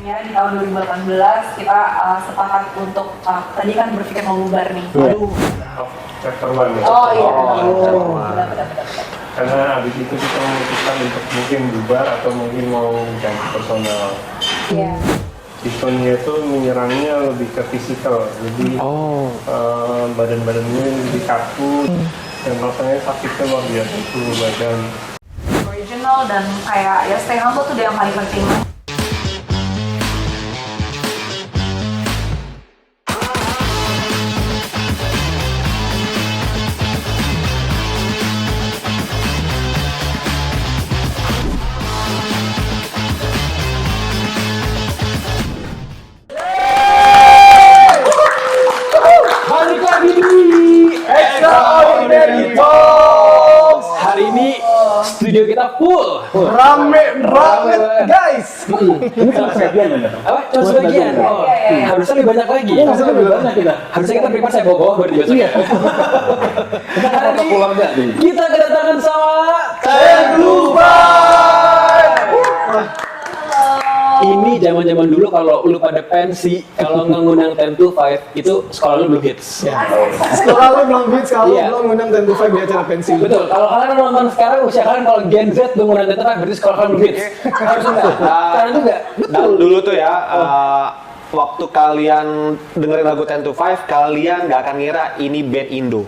akhirnya di tahun 2018 kita sepakat untuk tadi kan berpikir mau bubar nih. Aduh. Chapter 1 ya? Oh iya. Benar. Karena abis itu kita memutuskan untuk mungkin bubar atau mungkin mau ganti personal. Iya. Dikonnya itu menyerangnya lebih ke fisikal, jadi badan-badannya lebih kaku dan rasanya sakitnya luar biasa seluruh badan. Original dan kayak ya stay humble tuh dia yang paling penting. Balik lagi di Extraordinary Talks. Hari ini studio kita full. Rame banget guys. Ini cuma sebagian ya? Apa? Cuma sebagian? Oh, harusnya lebih banyak lagi. Harusnya lebih banyak kita. Harusnya kita prepare saya bawa baru besok. Kita akan ke pulang nggak nih? Kita kedatangan sama ini zaman-zaman dulu kalau lu pada pensi, kalau nggak ngundang 10 to 5 itu sekolah lu belum hits. Sekolah lu belum hits kalau Iya. belum ngundang 10 to 5 di acara pensi. Betul. Kalau kalian nonton sekarang usia kalian kalau Gen Z belum ngundang 10 to 5 berarti sekolah kalian belum hits. Harus enggak? Sekarang juga. Nah, dulu tuh ya, waktu kalian dengerin lagu 10 to 5, kalian nggak akan ngira ini band Indo.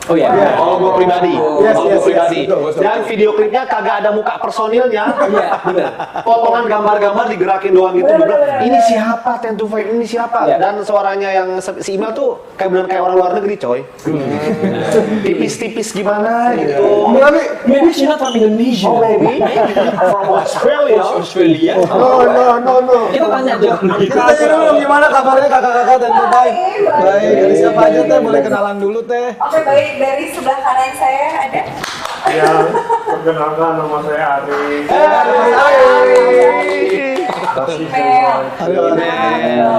Oh iya. Kalau gue pribadi, Yes, kalau yes, gue pribadi. yes, betul. Dan video klipnya kagak ada muka personilnya. Iya, benar. Potongan gambar-gambar digerakin doang gitu. Gue bilang, ini siapa 10 to 5, ini siapa? Iya. Dan suaranya yang si Email tuh kayak bener kayak orang luar negeri coy. Tipis-tipis gimana gitu. Maybe she's not from Indonesia. Oh maybe from Australia. Australia. No. Kita tanya aja. Kita tanya dulu gimana kabarnya kakak-kakak 10 to 5. Baik, dari siapa aja teh? Boleh kenalan dulu teh. Oke, baik, dari sebelah kanan saya ada Ya, perkenalkan nama saya Ari. Mel. Halo,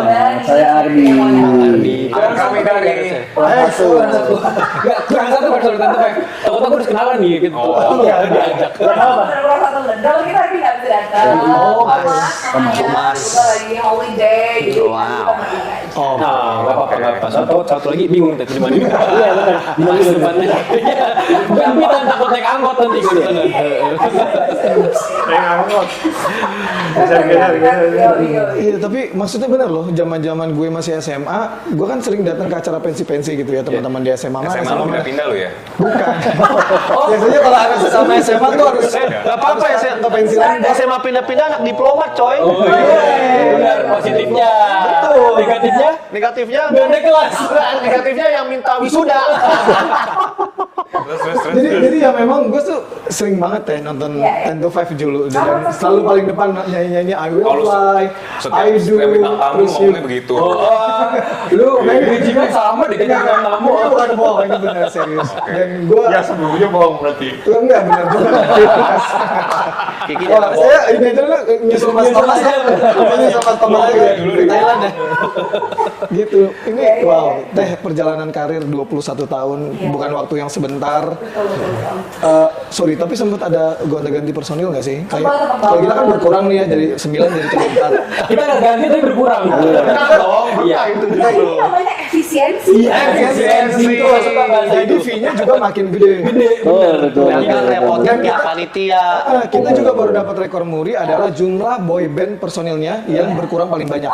Dan Saya Ardi. Kami dari. Enggak, kurang satu personal tentu Pak. Takut aku harus kenalan nih gitu. Oh iya, diajak. Berapa satu bulan kita tapi nggak bisa datang. Mas. Kita lagi holiday. Jadi kita pergi aja. Oh, enggak apa-apa. Satu lagi bingung tadi di mana. Iya, benar. Di mana depannya? Gambitan takut naik angkot nanti gitu. Naik angkot. Geser. Iya, tapi maksudnya benar loh, zaman-zaman gue masih SMA, gue kan sering datang ke acara pensi-pensi gitu ya, teman-teman di SMA. SMA lu pindah-pindah lu ya? Bukan. Biasanya kalau ada sesama SMA tuh harus Gak apa-apa ya, ke pensi lain. SMA pindah-pindah anak diplomat coy. Oh iya, benar. Positifnya. Betul. Negatifnya? Negatifnya Nggak ada kelas. Negatifnya yang minta wisuda. Terus. Jadi ya memang gue tuh sering banget ya nonton Iya. 10 to 5 dulu dan selalu paling depan nyanyi-nyanyi I Will Oh, lu Fly, setiap I Do, bintang tamu terus ngomongnya begitu. Lu bridging-nya sama deh dengan bintang tamu. Ini bukan bohong, ini benar serius. Dan gue Ya sebelumnya bohong berarti. enggak benar juga. Kiki Wah, saya ini dulu nyusul Mas Thomas ya. Nyusul Mas Thomas aja dulu di Thailand ya. Gitu. Ini wow, teh perjalanan karir 21 tahun bukan waktu yang sebentar. Sorry, tapi sempat ada gonta-ganti personil nggak sih? Kayak kalau kita kan berkurang nih ya dari 9 jadi 4. Kita nggak ganti tapi berkurang. Benar dong, Iya. itu Nah, justru. ini namanya efisiensi. Efisiensi itu suka bahasa. Jadi fee-nya juga makin gede. Betul. Dan kan repotnya pihak panitia. Nah, kita juga baru dapat rekor muri adalah jumlah boy band personilnya yang berkurang paling banyak.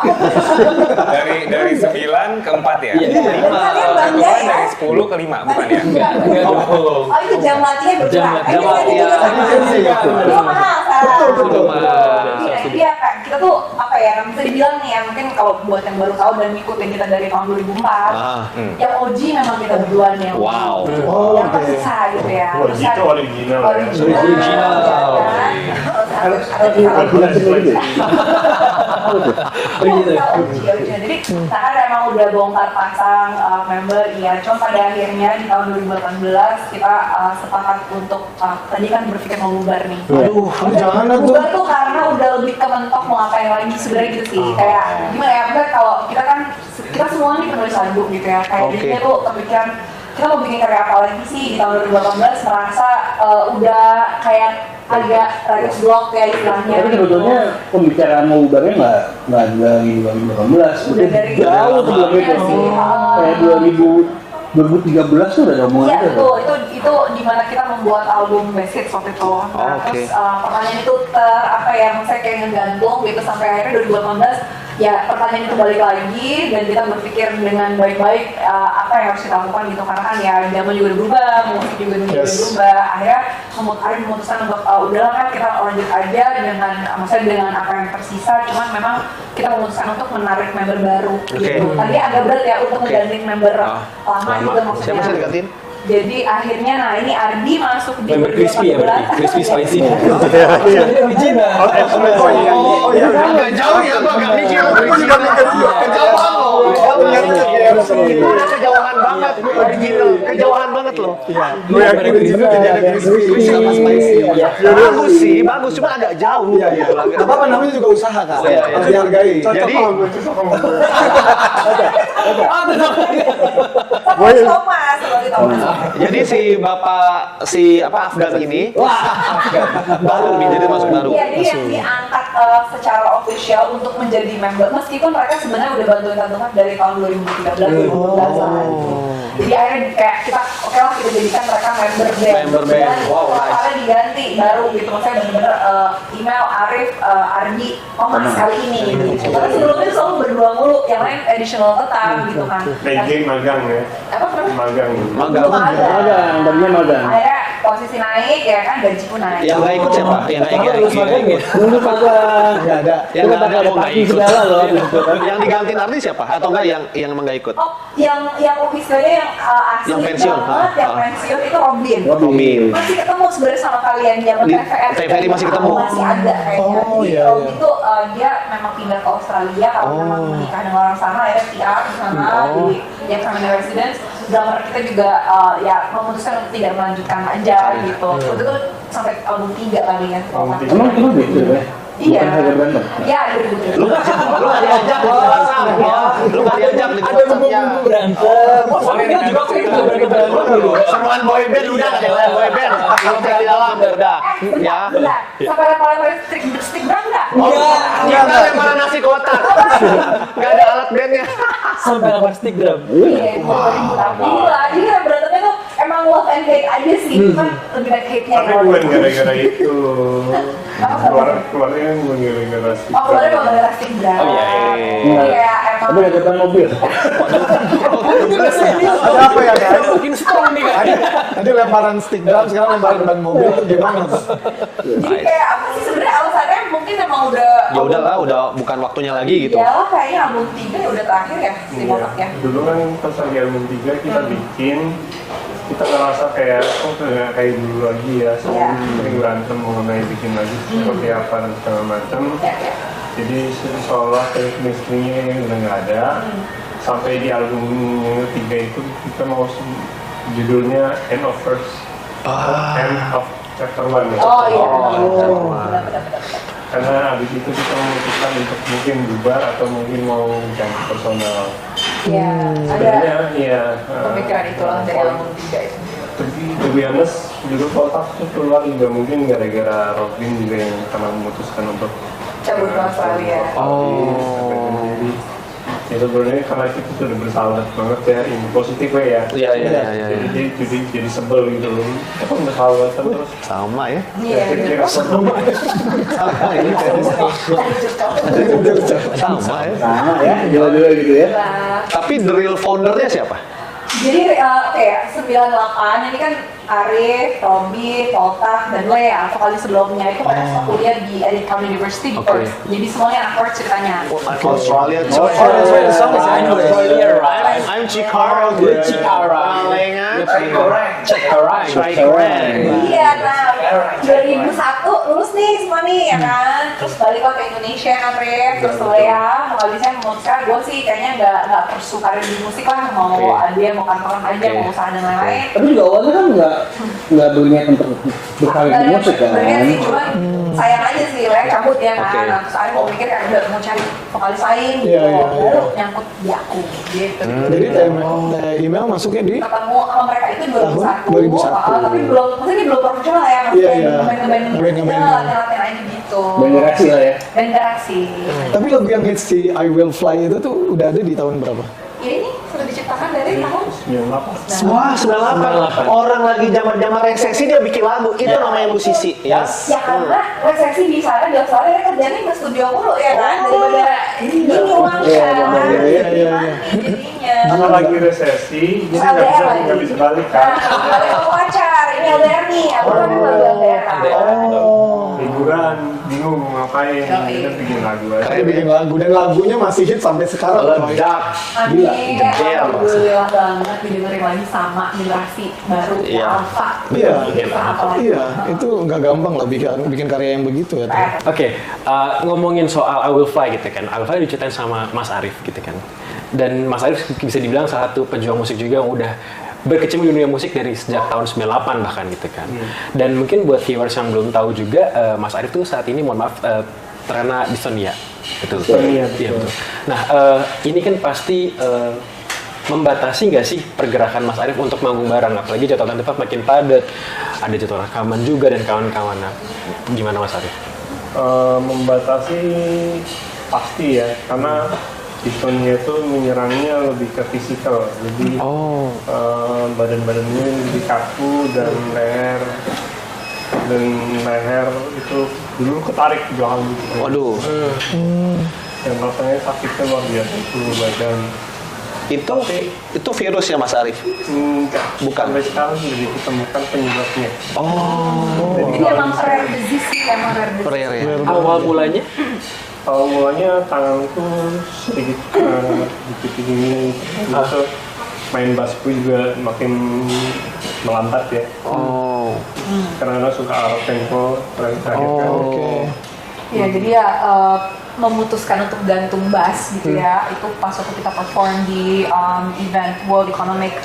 Dari 9 ke 4 ya? Iya. Kalau satu kan dari 10 ke 5 bukan ya? Enggak dong. Oh, itu jam latihan berkurang. Jam latihan. Itu mahal kan? Betul. Iya kan, kita tuh apa ya, bisa dibilang nih ya, mungkin kalau buat yang baru tahu dan ngikutin kita dari tahun 2004, yang OG memang kita berdua nih. Wow. Yang tersisa gitu ya. Oh, itu original. Original. Jadi kita kan emang udah bongkar pasang member, iya. Cuma pada akhirnya di tahun 2018 kita sepakat untuk tadi kan berpikir mau bubar nih. Aduh, jangan tuh. Bubar tuh karena udah lebih ke mentok mau ngapain lagi sebenarnya gitu sih. Kayak gimana ya? Bener kalau kita semua nih penulis lagu gitu ya. Kayak jadinya tuh kepikiran kita mau bikin karya apa lagi sih di tahun 2018 merasa udah kayak agak writer's block ya istilahnya. Tapi sebetulnya pembicaraan mau bubarnya nggak dari 2018, Udah dari jauh sebelum itu. iya sih. Kayak 2013 tuh udah ada omongan Iya itu. itu di mana kita membuat album Best Hits waktu itu. Nah, Oke. terus pertanyaan itu saya kayak ngegantung gitu sampai akhirnya 2018 ya pertanyaan itu balik lagi dan kita berpikir dengan baik-baik apa yang harus kita lakukan gitu karena kan ya zaman juga udah berubah, musik juga berubah. Akhirnya Arif memutuskan untuk udahlah kan kita lanjut aja dengan maksudnya dengan apa yang tersisa, cuman memang kita memutuskan untuk menarik member baru gitu. Tadi agak berat ya untuk menggantiin member lama juga maksudnya. Siapa sih digantiin? Jadi akhirnya ini Ardi masuk di Member crispy ya berarti, crispy spicy. Original. Oh iya. Agak jauh ya, gua agak mikir. Kejauhan loh. Itu udah kejauhan banget. Original. Kejauhan banget loh. Gue yakin original tidak ada crispy sama spicy. Bagus sih, bagus. Cuma agak jauh. Gitu. Gak apa-apa, namanya juga usaha kan. Iya. Harus dihargai. Jadi Thomas. Jadi si Afgan ini baru nih, jadi masuk baru. Iya, dia yang diangkat secara official untuk menjadi member. Meskipun mereka sebenarnya udah bantuin Tantuman dari tahun 2013, 2014 lah. Jadi akhirnya kayak kita oke lah kita jadikan mereka member band. Member band. Dan Wow, nice. karena diganti baru gitu. Maksudnya bener-bener email Arif, Ardi, Thomas kali ini gitu. Karena sebelumnya itu selalu berdua mulu, yang lain additional tetap gitu kan. PJ magang ya. Apa namanya? Magang. Magang, tadinya magang. Akhirnya posisi naik ya kan, gaji pun naik. Yang nggak ikut siapa? Yang nggak ikut. Dulu magang. Nggak ada. Yang nggak ada mau nggak ikut. Segala loh, gitu kan. Yang digantiin Ardi siapa? Atau enggak yang emang nggak ikut? Oh, yang officialnya yang asli Yang pensiun. banget, yang pensiun itu Robin. Robin. Masih ketemu sebenarnya sama kalian zaman Di TVRI. TVRI masih ketemu. Masih ada kayaknya. Oh, Jadi iya, Robin iya. tuh dia memang pindah ke Australia karena memang menikah dengan orang sana, akhirnya PR di sana di yang Family Residence. Drummer kita juga ya memutuskan untuk tidak melanjutkan aja gitu. Itu tuh sampai album 3 kali ya. kalau nggak salah. Emang itu gitu ya? Iya. Bukan harga berantem. Iya, ada gitu. Lu nggak diajak di WhatsApp ya? Lu nggak diajak di WhatsApp-nya? Berantem. Soalnya kita juga berantem. Seruan boyband udah nggak ada boyband. Lu di dalam udah. Ya. Bentar, sampai lempar-lempar stick drum nggak? Kita lemparan nasi kotak. Nggak ada alat bandnya. Sampai lapar stick drum. Iya, 2008. Jadi kan berantemnya tuh emang love and hate aja sih, cuman lebih baik hate-nya. Tapi bukan gara-gara itu. Keluarnya bukan gara-gara stick. Oh, keluarnya mau gara-gara stick drum. Oh, iya. Iya, emang. Tapi ada depan mobil. Ada apa ya kan? Makin strong nih kan. Tadi lemparan stick drum, sekarang lemparan ban mobil itu gimana tuh? Jadi kayak apa sih sebenarnya alasannya mungkin emang udah. Ya udahlah, udah bukan waktunya lagi gitu. Ya lah, kayaknya album 3 ya udah terakhir ya si Motak ya. Dulu kan pas lagi album 3 kita bikin, kita ngerasa kayak kayak dulu lagi ya, sering berantem mengenai bikin lagi seperti apa dan segala macam. Ya, ya. Jadi seolah kayak chemistry-nya udah nggak ada. Sampai di album yang ketiga itu kita mau judulnya End of First, End of Chapter 1 ya. Oh iya. benar. Karena abis itu kita memutuskan untuk mungkin bubar atau mungkin mau ganti personal. Iya, ada Sebenarnya ya. pemikiran itu lah dari album 3 itu. Tapi to be honest, juga kotak itu keluar juga mungkin gara-gara Robin juga yang karena memutuskan untuk Cabut ke Australia. Jadi ya sebenarnya karena kita sudah bersahabat banget ya, in positif way ya. Iya. Jadi sebel gitu loh. Apa bersahabat terus? Sama ya. Iya. Kira-kira sebel. Sama ya. Sama ya, jual-jual gitu ya. Nah, Tapi the real foundernya siapa? jadi kayak 98 ini kan Arif, Robi, Poltak, dan Lea vokalis sebelumnya itu pada semua kuliah di Edinburgh University di Perth. Jadi semuanya anak Perth ceritanya. Australia. Oh, that's why the song is in English. Australia, right? I'm Cikara. Lengan. Cikara. Iya, nah 2001 lulus nih semua nih ya kan. Terus balik ke Indonesia Arif, terus Lea, vokalisnya memutuskan gue sih kayaknya nggak persu karir di musik lah, mau dia mau kantoran aja, mau usaha dan lain-lain. Tapi juga awalnya kan nggak berniat untuk berkarir di musik kan. Berniat sih, cuman sayang aja sih, Lea cabut ya kan. Oke. Nah, terus Arif mau mikir kayak udah mau cari vokalis lain gitu, Iya, iya, iya. baru nyangkut di aku gitu. Jadi email masuknya di Ketemu sama mereka itu 2001, 2001. tapi belum, maksudnya belum profesional ya, maksudnya Iya, iya. ngeband latihan aja gitu. Band garasi lah ya. Band garasi. Tapi lagu yang hits si I Will Fly itu tuh udah ada di tahun berapa? Ya ini sudah diciptakan dari tahun 98. Wah, 98. Orang lagi zaman-zaman resesi dia bikin lagu. Itu namanya musisi, ya. ya karena resesi di sana di Australia dia kerjanya ke studio mulu ya kan, daripada ini uang kan. iya. Jadinya. Karena lagi resesi, jadi Terus LDR lagi. nggak bisa balik kan. Nah, balik sama pacar, ini LDR nih, aku kan baru LDR. Liburan, bingung mau ngapain, kita bikin lagu aja. Saya bikin lagu dan lagunya masih hit sampai sekarang. coy. Ledak. Amin, Gila, alhamdulillah banget didengerin lagi sama generasi baru Iya. Alpha. Iya. Apa lagi? Iya, itu nggak gampang lah bikin karya yang begitu ya. Teh. Oke, ngomongin soal I Will Fly gitu kan. I Will Fly diceritain sama Mas Arif gitu kan. Dan Mas Arif bisa dibilang salah satu pejuang musik juga yang udah berkecimpung di dunia musik dari sejak tahun 98 bahkan gitu kan. Dan mungkin buat viewers yang belum tahu juga, Mas Arif tuh saat ini mohon maaf terkena dystonia. Betul. Iya, Iya betul. Nah, ini kan pasti membatasi nggak sih pergerakan Mas Arif untuk manggung bareng, apalagi jadwal tempat makin padat, ada jadwal rekaman juga dan kawan-kawan. Nah, gimana Mas Arif? Membatasi pasti ya, karena dystonia itu menyerangnya lebih ke fisikal, jadi badan-badannya lebih kaku dan leher itu dulu ketarik ke belakang gitu. Waduh. Dan rasanya sakitnya luar biasa itu badan. Itu virus ya Mas Arif? Enggak, Bukan. sampai sekarang belum ditemukan penyebabnya. Ini emang rare disease sih, emang rare disease. Rare ya. Awal mulanya? Kalau mulanya tanganku sedikit gini, terus main basku juga makin melambat ya. Karena suka arah tempo terakhir kan. Ya jadi ya memutuskan untuk gantung bass gitu ya, itu pas waktu kita perform di event World Economic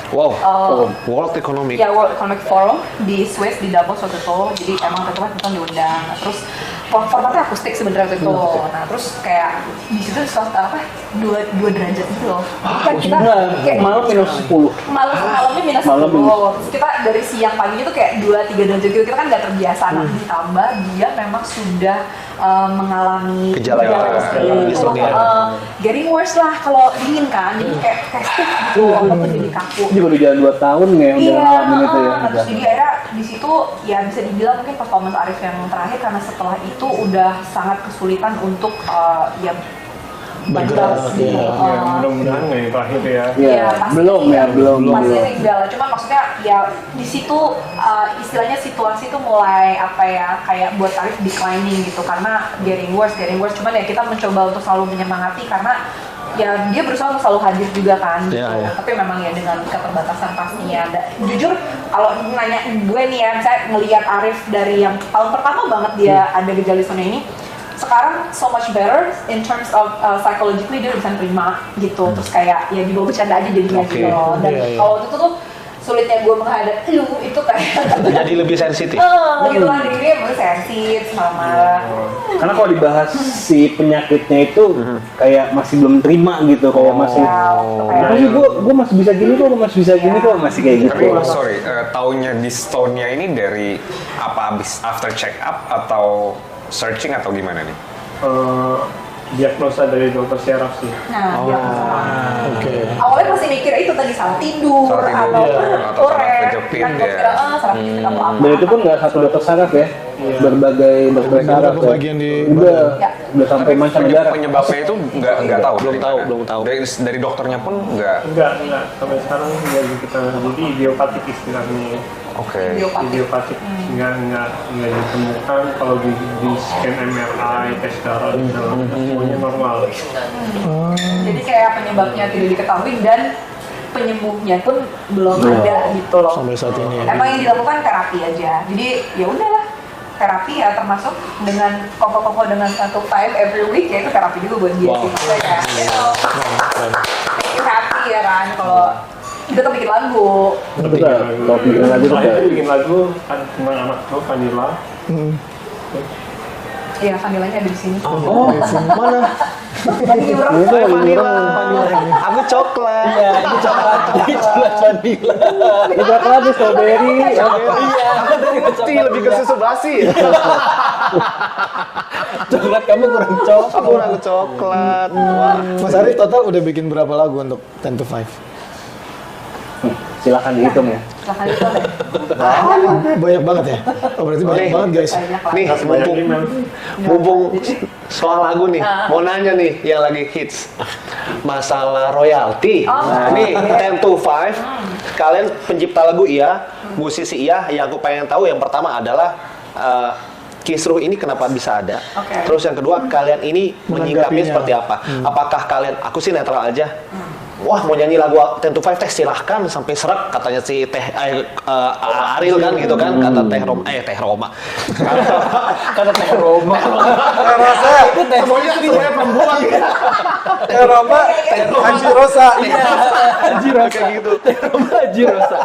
World Economic. ya World Economic Forum di Swiss di Davos waktu itu, jadi emang tetap kita diundang. Nah, terus formatnya akustik sebenarnya waktu itu. Nah terus kayak di situ dua derajat gitu loh. Jadi kan kita kayak Malam minus 10. malamnya minus 10. Malam Terus kita dari siang pagi itu kayak 2-3 derajat gitu, kita kan nggak terbiasa. Nah ditambah dia memang sudah mengalami Gejala dystonia. Getting worse lah kalau dingin kan, jadi kayak stiff gitu, otot jadi kaku. Ini baru jalan 2 tahun ya udah Iya, ngalamin itu ya. nah, terus jadi akhirnya di situ ya bisa dibilang mungkin performance Arif yang terakhir, karena setelah itu udah sangat kesulitan untuk ya Bergerak, gitu. iya. Ya, mudah-mudahan nggak yang terakhir ya. Iya, pasti belum ya, belum. Pasti enggak lah, cuma maksudnya ya di situ istilahnya situasi itu mulai apa ya, kayak buat Arif declining gitu, karena getting worse. Cuman ya kita mencoba untuk selalu menyemangati, karena ya dia berusaha untuk selalu hadir juga kan gitu. Tapi memang ya dengan keterbatasan pastinya. Jujur kalau nanya gue nih ya, saya ngelihat Arif dari yang tahun pertama banget dia ada gejala dystonia ini, sekarang so much better in terms of psychologically dia bisa terima gitu. Terus kayak ya dibawa bercanda aja jadinya gitu loh. Dan kalau waktu itu tuh sulitnya gue menghadap lu itu kayak Jadi lebih sensitif. gitu lah, dia masih sensitif marah-marah. Karena kalau dibahas si penyakitnya itu kayak masih belum terima gitu, kayak masih apa sih gue masih bisa gini kok, masih kayak gitu. Tapi sorry, taunya dystonia ini dari apa, abis after check up atau searching atau gimana nih? Diagnosa dari dokter syaraf sih. Nah, awalnya masih mikir itu tadi salah tidur, atau salah kejepit ya. salah kejepit atau apa. Dan itu pun nggak satu dokter saraf ya, berbagai dokter saraf ya. bagian di Udah sampai mancanegara. Penyebabnya itu nggak tahu. Belum tahu. Dari dokternya pun nggak. Enggak. Sampai sekarang nggak kita, jadi idiopatik istilahnya. Oke. Idiopatik nggak ditemukan. Kalau di scan MRI, tes darah, semuanya normal. Jadi kayak penyebabnya tidak diketahui dan penyembuhnya pun belum ada gitu loh. Sampai saat ini. Emang yang dilakukan terapi aja. Jadi ya udahlah, terapi ya, termasuk dengan koko dengan 1 time every week, ya itu terapi juga buat dia sih. Maksudnya kayak happy ya kan kalau kita tuh bikin lagu. Kalau bikin lagu Setelah itu bikin lagu, teman anak gue Vanilla. Iya, vanilanya ada di sini. Oh, mana? Lagi urap. Itu vanilla. Aku coklat. Iya, itu coklat. Itu coklat vanilla. Itu coklat, itu strawberry. Iya, aku dari kecil lebih ke susu basi. Coklat kamu kurang coklat. Aku kurang coklat. Wah. Mas Arif total udah bikin berapa lagu untuk 10 to 5? Silakan dihitung ya. Silahkan itu deh. Banyak banget ya? Oh berarti banyak Nih. banget guys. Banyak lah. Nih, mumpung soal lagu nih, mau nanya nih yang lagi hits. Masalah royalti. Nah, nih 10 to 5. Kalian pencipta lagu iya, musisi iya. Yang aku pengen tahu yang pertama adalah kisruh ini kenapa bisa ada? Oke. Terus yang kedua, kalian ini menyingkapinya Menanggapinya. seperti apa? Apakah kalian, aku sih netral aja. Wah, mau nyanyi lagu 10 to 5 teh silahkan sampai serak katanya si Ariel kan gitu kan, kata Teh Roma. Kata Teh Roma. Rasa semuanya semuanya perempuan. Teh Roma, Haji Rosa. Haji Rosa kayak gitu. Teh Roma Haji Rosa.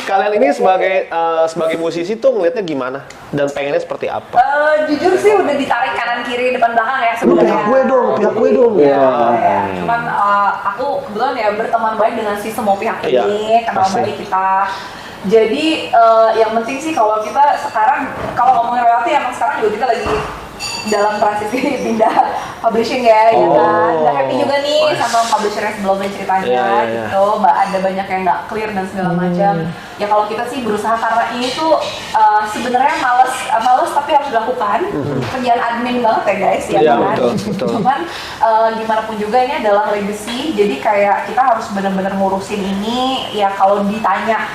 Kalian ini sebagai musisi tuh ngelihatnya gimana dan pengennya seperti apa? Jujur sih udah ditarik kanan kiri depan belakang ya sebenarnya. Pihak gue dong. Iya. Cuman aku kebetulan ya berteman baik dengan si semua pihak Iya, ini, kenal pasti. baik kita. Jadi yang penting sih kalau kita sekarang kalau ngomongin royalti emang sekarang juga kita lagi dalam transisi pindah publishing ya, ya kan. Udah happy juga nih sama publisher sebelumnya ceritanya Iya. gitu. Ada banyak yang nggak clear dan segala macam. Ya kalau kita sih berusaha karena ini tuh sebenarnya males tapi harus dilakukan. Kerjaan admin banget ya guys, ya Iya, kan. betul. Cuman gimana pun juga ini adalah legacy. Jadi kayak kita harus benar-benar ngurusin ini. Ya kalau ditanya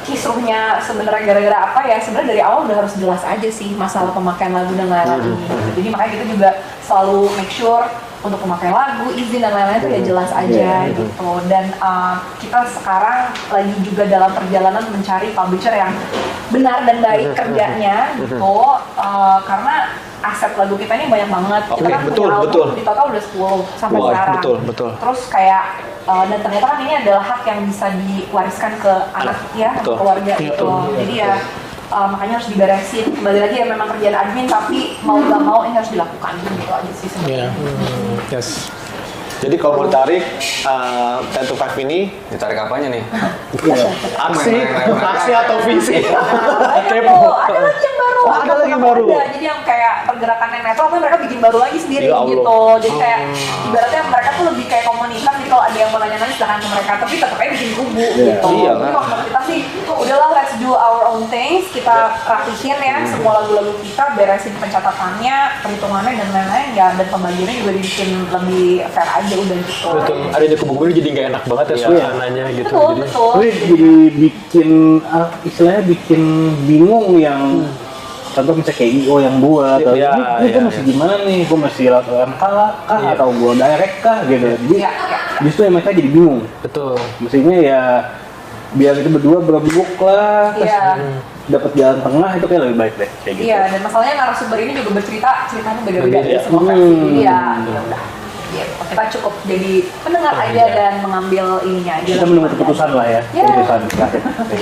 kisruhnya sebenarnya gara-gara apa ya, sebenarnya dari awal udah harus jelas aja sih masalah pemakaian lagu dan lain-lain ini. Jadi makanya kita juga selalu make sure untuk pemakaian lagu, izin dan lain-lain itu ya jelas aja gitu. Dan kita sekarang lagi juga dalam perjalanan mencari publisher yang benar dan baik kerjanya gitu. Karena aset lagu kita ini banyak banget. Kita Oke, kan betul, punya album betul. di total udah 10 sampai Wah, sekarang. betul. Terus kayak dan ternyata kan ini adalah hak yang bisa diwariskan ke anak ya, ke Betul. keluarga gitu. Jadi ya makanya harus diberesin. Kembali lagi ya memang kerjaan admin tapi mau nggak mau ini harus dilakukan gitu aja sih sebenarnya. Yes. Jadi kalau mau ditarik 10 to 5 ini Ditarik apanya nih? aksi atau visi? Ada lagi yang baru. Oh, ada lagi yang baru. Ada. Jadi yang kayak pergerakan yang netral tapi mereka bikin baru lagi sendiri Ya Allah. gitu. Jadi kayak ibaratnya mereka tuh lebih kayak komunitas. Jadi kalau ada yang mau nanya-nanya silahkan ke mereka. Tapi tetap aja bikin kubu gitu. Iya, Jadi kalau menurut kita sih udahlah let's do our own things. Kita rapihin ya semua lagu-lagu kita, beresin pencatatannya, perhitungannya dan lain-lain ya. Dan pembagiannya juga dibikin lebih fair aja udah gitu. Betul. Adanya kubu-kubu jadi nggak enak banget ya suasananya gitu. Betul, Jadi betul. Tapi jadi bikin istilahnya bikin bingung yang contoh misalnya kayak IO yang buat atau Iya, ini gue iya, masih gimana nih, gue masih lakukan kah atau gue direct kah gitu. Jadi Iya, iya. justru yang mereka jadi bingung. betul. Mestinya ya biar kita berdua berembuk lah, terus Iya. dapat jalan tengah itu kayak lebih baik deh kayak gitu. Iya, dan masalahnya narasumber ini juga ceritanya beda-beda Beda. di semua versi. Jadi ya udah. Gitu. Kita cukup jadi pendengar aja dan mengambil ininya aja. Kita menunggu keputusan lah ya, Iya. keputusan terakhir.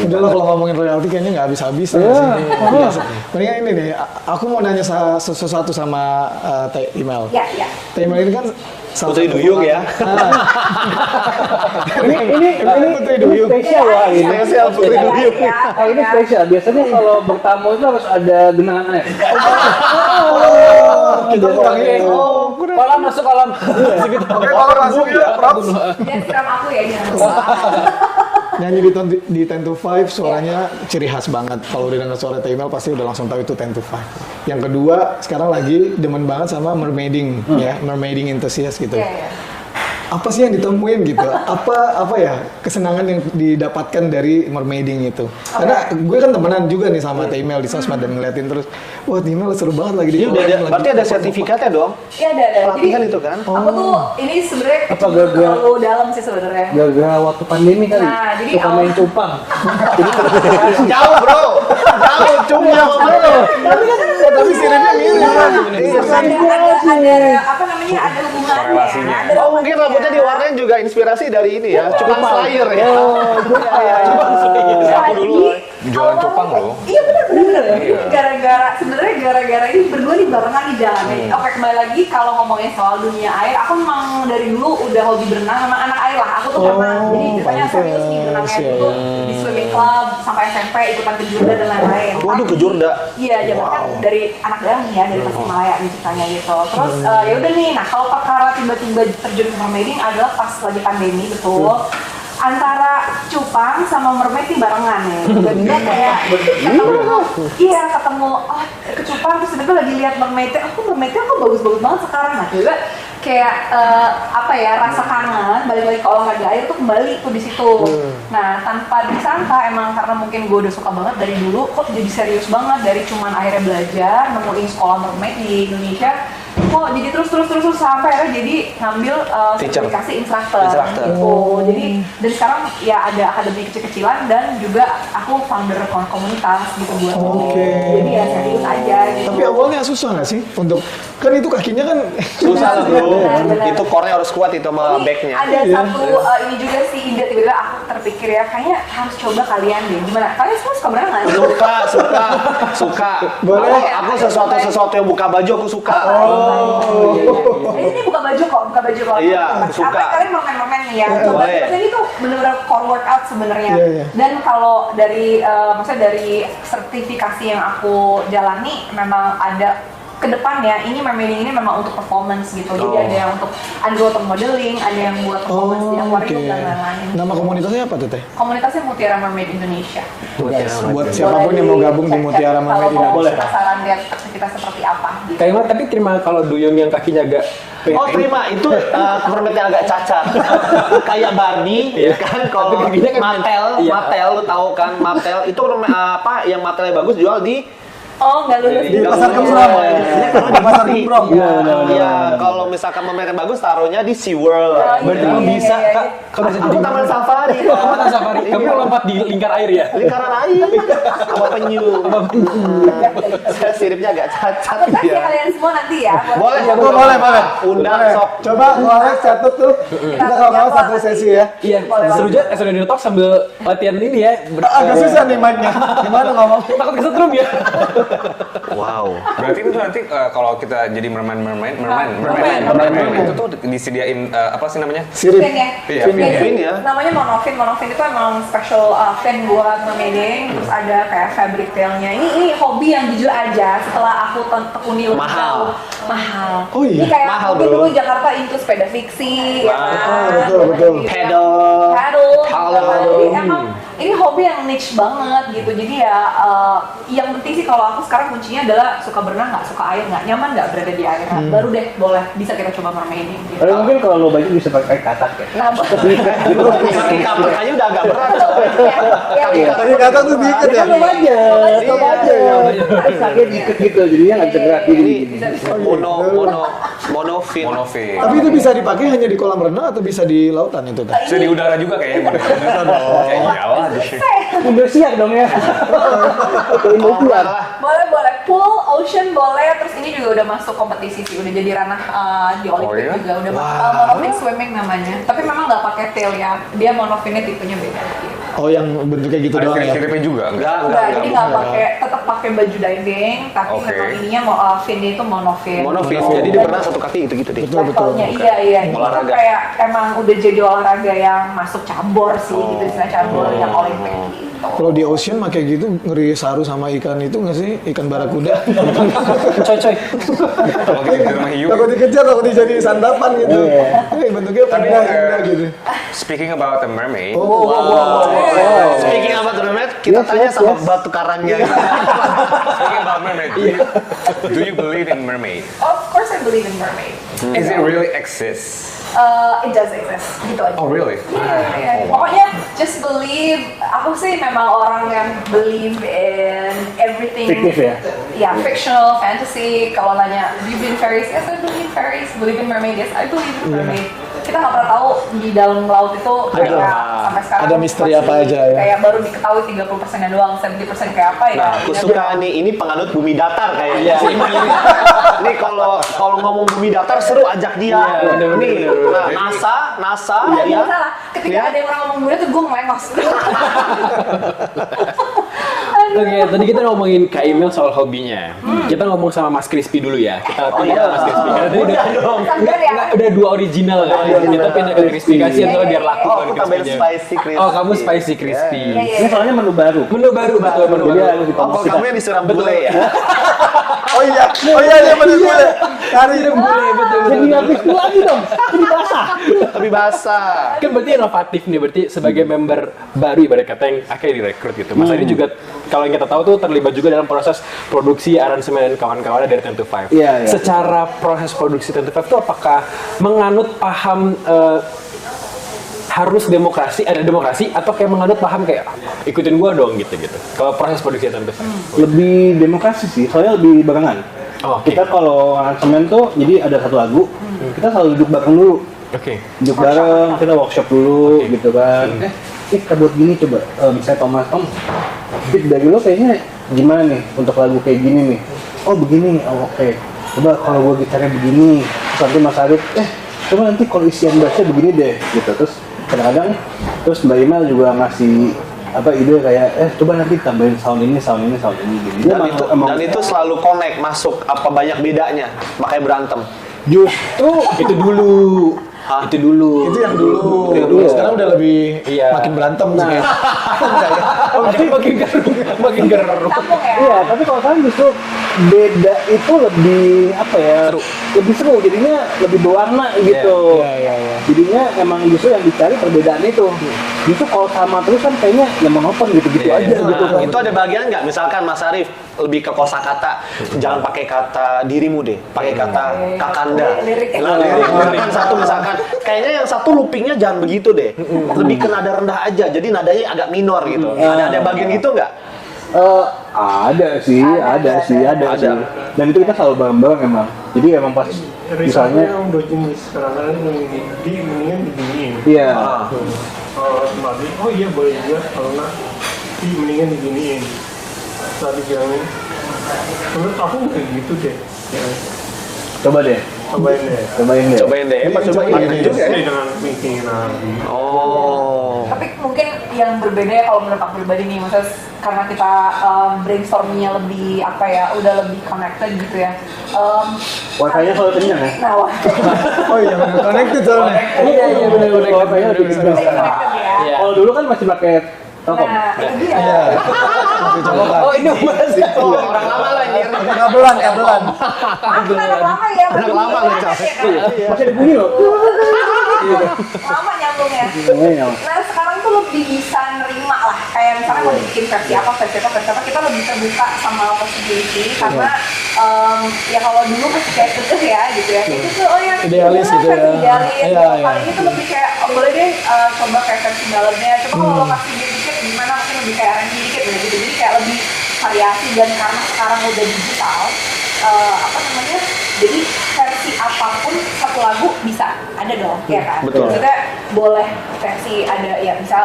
Udah lah kalau ngomongin royalti kayaknya nggak habis-habis nih. Mendingan ini nih, aku mau nanya sesuatu sama Teh Email. Ya, ya. Teh Email ini kan salah Putri satu Duyung ya. ini Putri Duyung. spesial wah ini. Spesial Putri Duyung. Ah, ini spesial. Biasanya kalau bertamu itu harus ada genangan air. Kita kurangin. Kolam masuk kolam. Oke, kalau masuk ya, props. Jangan siram aku ya, jangan. Nyanyi di 10 to 5 suaranya ciri khas banget. Kalau udah dengar suara Teh Email pasti udah langsung tahu itu 10 to 5. Yang kedua, sekarang lagi demen banget sama mermaiding ya, mermaiding enthusiast gitu. Iya, iya. Apa sih yang ditemuin gitu? Apa ya kesenangan yang didapatkan dari mermaiding itu? Karena gue kan temenan juga nih sama Teh Email di sosmed dan ngeliatin terus, wah Teh Email seru banget lagi di. Ini udah ada, berarti ada sertifikatnya dong. Iya, ada. Pelatihan itu kan? Aku tuh ini sebenarnya Apa gara-gara- terlalu dalam sih sebenarnya. Gara-gara waktu pandemi kali. Nah, jadi suka main awal- cupang. Jauh bro, jauh cuma bro. Tapi siripnya mirip. Ada apa namanya? Ada hubungannya. Korelasinya. Ada Oh mungkin rambutnya diwarnain juga inspirasi dari ini ya, cuma Slayer ya. Oh, Cuma Slayer. Aku dulu. Lagi jualan cupang loh. Iya benar. Iya. Sebenarnya gara-gara ini berdua nih barengan di jalan. Oke, kembali lagi kalau ngomongin soal dunia air, aku memang dari dulu udah hobi berenang, memang anak air lah. Aku tuh pernah jadi ceritanya serius nih berenangnya dulu di swimming club sampai SMP ikutan ke Jurda dan lain-lain. Waduh, ke Jurda. Iya, zaman kan dari anak daerah nih ya, dari Tasikmalaya nih ceritanya gitu. Terus ya udah nih, nah kalau perkara tiba-tiba terjun ke mermaiding adalah pas lagi pandemi, betul. Antara cupang sama mermaid nih barengan ya. Tiba-tiba kayak ketemu ke cupang terus tiba-tiba lagi lihat mermaidnya, mermaidnya kok bagus-bagus banget sekarang. Nah juga kayak rasa kangen balik lagi ke olahraga air tuh kembali tuh di situ. Nah tanpa disangka emang karena mungkin gue udah suka banget dari dulu, kok jadi serius banget dari cuman akhirnya belajar nemuin sekolah mermaid di Indonesia, kok jadi terus sampai akhirnya jadi ngambil sertifikasi instruktur gitu. Jadi dan sekarang ya ada akademi kecil-kecilan dan juga aku founder komunitas gitu buat jadi ya serius aja gitu. Tapi awalnya susah nggak sih untuk, kan itu kakinya kan Susah lah bro. Benar. Itu core-nya harus kuat itu sama Ini back-nya. ada satu ini juga sih ide tiba-tiba aku terpikir ya kayaknya harus coba kalian deh. Gimana? Kalian semua suka berenang nggak? Suka. Boleh. Aku sesuatu yang buka baju aku suka. Ini buka baju kok. Iya, suka. Apa kalian mermen nih ya? Coba Boleh. ini tuh bener-bener core workout sebenarnya. Iya. Dan kalau dari maksudnya dari sertifikasi yang aku jalani memang ada ke depannya ini mermaiding ini memang untuk performance gitu. Jadi ada yang untuk underwater modeling, ada yang buat performance di aquarium dan lain-lain. Nama komunitasnya apa tuh Teh? Komunitasnya Mutiara Mermaid Indonesia. Guys, buat siapapun yang mau gabung di Mutiara Mermaid Kalau Indonesia. mau penasaran lihat aktivitas seperti apa gitu. Kayak gimana? Tapi terima kalau Duyung yang kakinya agak Oh terima, itu mermaid yang agak cacat. Kayak Barbie, kan kalau Tapi giginya kan- Iya. Mattel, lu tahu kan Mattel itu yang Mattelnya bagus jual di Oh, nggak lulus. Di Pasar Gembrong. Di Pasar Gembrong. Iya, kalau misalkan mermaid yang bagus taruhnya di SeaWorld. berarti Iya, lu bisa iya, Kak. iya. Kalau bisa Aku jadi taman safari. Taman safari. Kamu lompat di lingkar air ya? Lingkaran air sama penyu. Saya siripnya agak cacat Aku tes ya dia. kalian semua nanti ya. Boleh, Boleh. Undang Boleh. sok. Coba Alex catat tuh. Kita kalau satu sesi ya. Iya, seru aja SOD Talk sambil latihan ini ya. Agak susah nih mic-nya. Gimana ngomong? Takut kesetrum ya. Wow. Berarti itu nanti kalau kita jadi merman itu tuh disediain apa sih namanya? Sirip. Fin ya. Iya, fin ya. Namanya monofin. Monofin itu emang special fin buat mermaiding. Terus ada kayak fabric tailnya. Ini hobi yang jujur aja. Setelah aku tekuni lebih Mahal. jauh. Mahal. Oh iya? Ini kayak Mahal, mungkin bro. dulu Jakarta into sepeda fiksi. Ya kan? betul. Paddle. Paddle. Jadi emang ini hobi yang niche banget gitu. Jadi ya yang penting sih kalau aku sekarang kuncinya adalah suka berenang nggak, suka air nggak, nyaman nggak berada di air. Baru deh boleh bisa kita coba mermaiding. Gitu. Tapi mungkin kalau lo baju bisa pakai katak ya. Nah, Kaki kakinya udah agak berat. Tadi kata tuh dikit ya. Coba aja. Sakit dikit gitu, jadinya nggak bisa gerak gini. Monofin. Monofin. Tapi itu bisa dipakai hanya di kolam renang atau bisa di lautan itu Teh? Bisa di udara juga kayaknya. Bisa dong. Ya iyalah. Indosiar dong ya. Indosiar. boleh pool, ocean boleh, terus ini juga udah masuk kompetisi sih, udah jadi ranah di Olimpik iya? juga, udah monofin swimming namanya. Tapi memang nggak pakai tail ya, dia monofinnya tipenya beda. Gitu. Oh yang bentuknya gitu Ada doang ya? sirip-siripnya juga enggak? Enggak, jadi nggak pakai, tetap pakai baju diving, tapi Oke. memang ininya finnya itu monofin. Monofin. Jadi dia berenang satu kaki gitu gitu deh. Levelnya iya. Itu Olahraga. kayak emang udah jadi olahraga yang masuk cabur sih, gitu istilah cabur yang Olimpik gitu. Kalau di ocean pakai gitu ngeri saru sama ikan itu nggak sih? Ikan barakuda. Coy. Kalau kita di rumah hiu. Takut dikejar, takut dijadi santapan gitu. Bentuknya Tapi indah gitu. speaking about the mermaid, Speaking about the mermaid, kita tanya sama batu karangnya. speaking about mermaid, do you believe in mermaid? Of course I believe in mermaid. Is it really exist? It does exist, gitu aja. Oh really? Iya. Pokoknya just believe. Aku sih memang orang yang believe in everything. Fiktif ya? Ya, fictional, fantasy. Kalau nanya, do you believe in fairies? Yes, I believe in fairies. Believe in mermaid? Yes, I believe in mermaid. Kita nggak pernah tahu di dalam laut itu kayak sampai sekarang ada misteri masih apa aja ya? Kayak baru diketahui 30%-nya doang, 70% kayak apa ya? Nah, aku suka nih, ini penganut bumi datar kayaknya. Nih kalau ngomong bumi datar seru ajak dia. Nih, NASA, Nggak ya. salah. Ketika Ya. ada yang orang ngomong gue tuh gue melengos. Oke, tadi kita ngomongin Kak Emil soal hobinya. Kita ngomong sama Mas Crispy dulu ya. Kita pindah ke Mas Crispy. Karena tadi Sanggar ya. udah dua original kan. Kita pindah ke Crispy. Kasihan soalnya biar laku Oh, kan aku tambahin crispy-nya. spicy crispy. Oh, kamu spicy crispy. Ini soalnya menu baru. Menu baru, betul menu Jadi baru. harus Oh, kalau kita. kamu yang disiram bule ya? Oh iya bener gue. Karir Boleh, betul Jadi habis itu lagi dong. Jadi basah. Lebih basah. Kan berarti inovatif nih, berarti sebagai member baru ibarat kata yang akhirnya direkrut gitu. Mas Adi juga kalau yang kita tahu tuh terlibat juga dalam proses produksi, aransemen dan kawan-kawannya dari 10 to 5. Iya. Secara proses produksi 10 to 5 itu apakah menganut paham harus demokrasi, ada demokrasi atau kayak menganut paham kayak ikutin gua dong gitu-gitu. Kalau proses produksi 10 to 5. Lebih demokrasi sih, soalnya lebih barengan. Oh, oke. Kita kalau aransemen tuh, jadi ada satu lagu, kita selalu duduk bareng dulu. Oke. Duduk bareng, kita workshop dulu gitu kan. Kita buat gini coba, misalnya Thomas, beat dari lo kayaknya gimana nih untuk lagu kayak gini nih? Oh begini, oh oke. Coba kalau gua gitarnya begini, terus nanti Mas Arif, coba nanti kalau isian bassnya begini deh, gitu. Terus kadang-kadang, terus Mbak Imal juga ngasih ide kayak, coba nanti tambahin sound ini gitu. Dan itu selalu connect, masuk. Apa banyak bedanya? Makanya berantem. Justru itu dulu. Itu dulu. itu yang dulu. Sekarang udah lebih Iya. makin berantem sih kayak. Makin geruk. Sambung ya. Iya, tapi kalau sekarang justru beda itu lebih lebih seru, jadinya lebih berwarna gitu. Iya. Jadinya emang justru yang dicari perbedaan itu. Justru kalau sama terus kan kayaknya ya monoton gitu-gitu Iya, aja iya. gitu kan. Itu ada bagian nggak? Misalkan Mas Arif lebih ke kosakata, jangan pakai kata dirimu deh, pakai kata kakanda. Lirik ya. Nah, lirik. Kan satu misalkan, kayaknya yang satu loopingnya jangan begitu deh, lebih ke nada rendah aja, jadi nadanya agak minor gitu. Ada bagian gitu nggak? Ada sih. Dan itu kita selalu bareng-bareng emang. Jadi emang pas Misalnya misalnya, udah jenis kadang-kadang mendingan diginiin. iya. Kalau Madi, oh iya boleh juga, kalau nggak mendingan diginiin. Tadi bilangin, menurut aku kayak gitu deh. Ya, Coba deh, cobain deh. cobain deh. Cobain deh, cobain Ini juga ya. dengan thinking lagi. Oh. Tapi mungkin yang berbeda ya kalau menurut aku pribadi nih, maksudnya karena kita brainstormingnya lebih udah lebih connected gitu ya. Wifi-nya selalu kenyang ya? Nah, Oh iya bener connected soalnya. Iya benar-benar. Wifi-nya lebih kenyang sekarang. ya. Kalau dulu kan masih pakai Telkom. Nah, itu dia. Iya. Masih coba kan. Oh ini masih. Orang lama lah anjir. Kabelan. Aku anak lama ya. Anak lama loh, Cas. Masih ada bunyi loh. Lama nyambungnya. Iya. Nah sekarang tuh lebih bisa nerima lah. Kayak misalnya mau bikin versi apa, kita lebih terbuka sama possibility karena ya kalau dulu masih kayak kekeh ya gitu ya. Kayak gitu, oh ya Idealis gitu ya. Idealis. Iya. Kali ini tuh lebih kayak, boleh deh coba kayak versi dalamnya. Coba kalau lo kasih dikit gimana, mungkin lebih kayak R&B dikit gitu. Jadi kayak lebih variasi dan karena sekarang udah digital, jadi versi apapun satu lagu bisa ada dong, ya kan? Betul. Maksudnya boleh versi ada ya, misal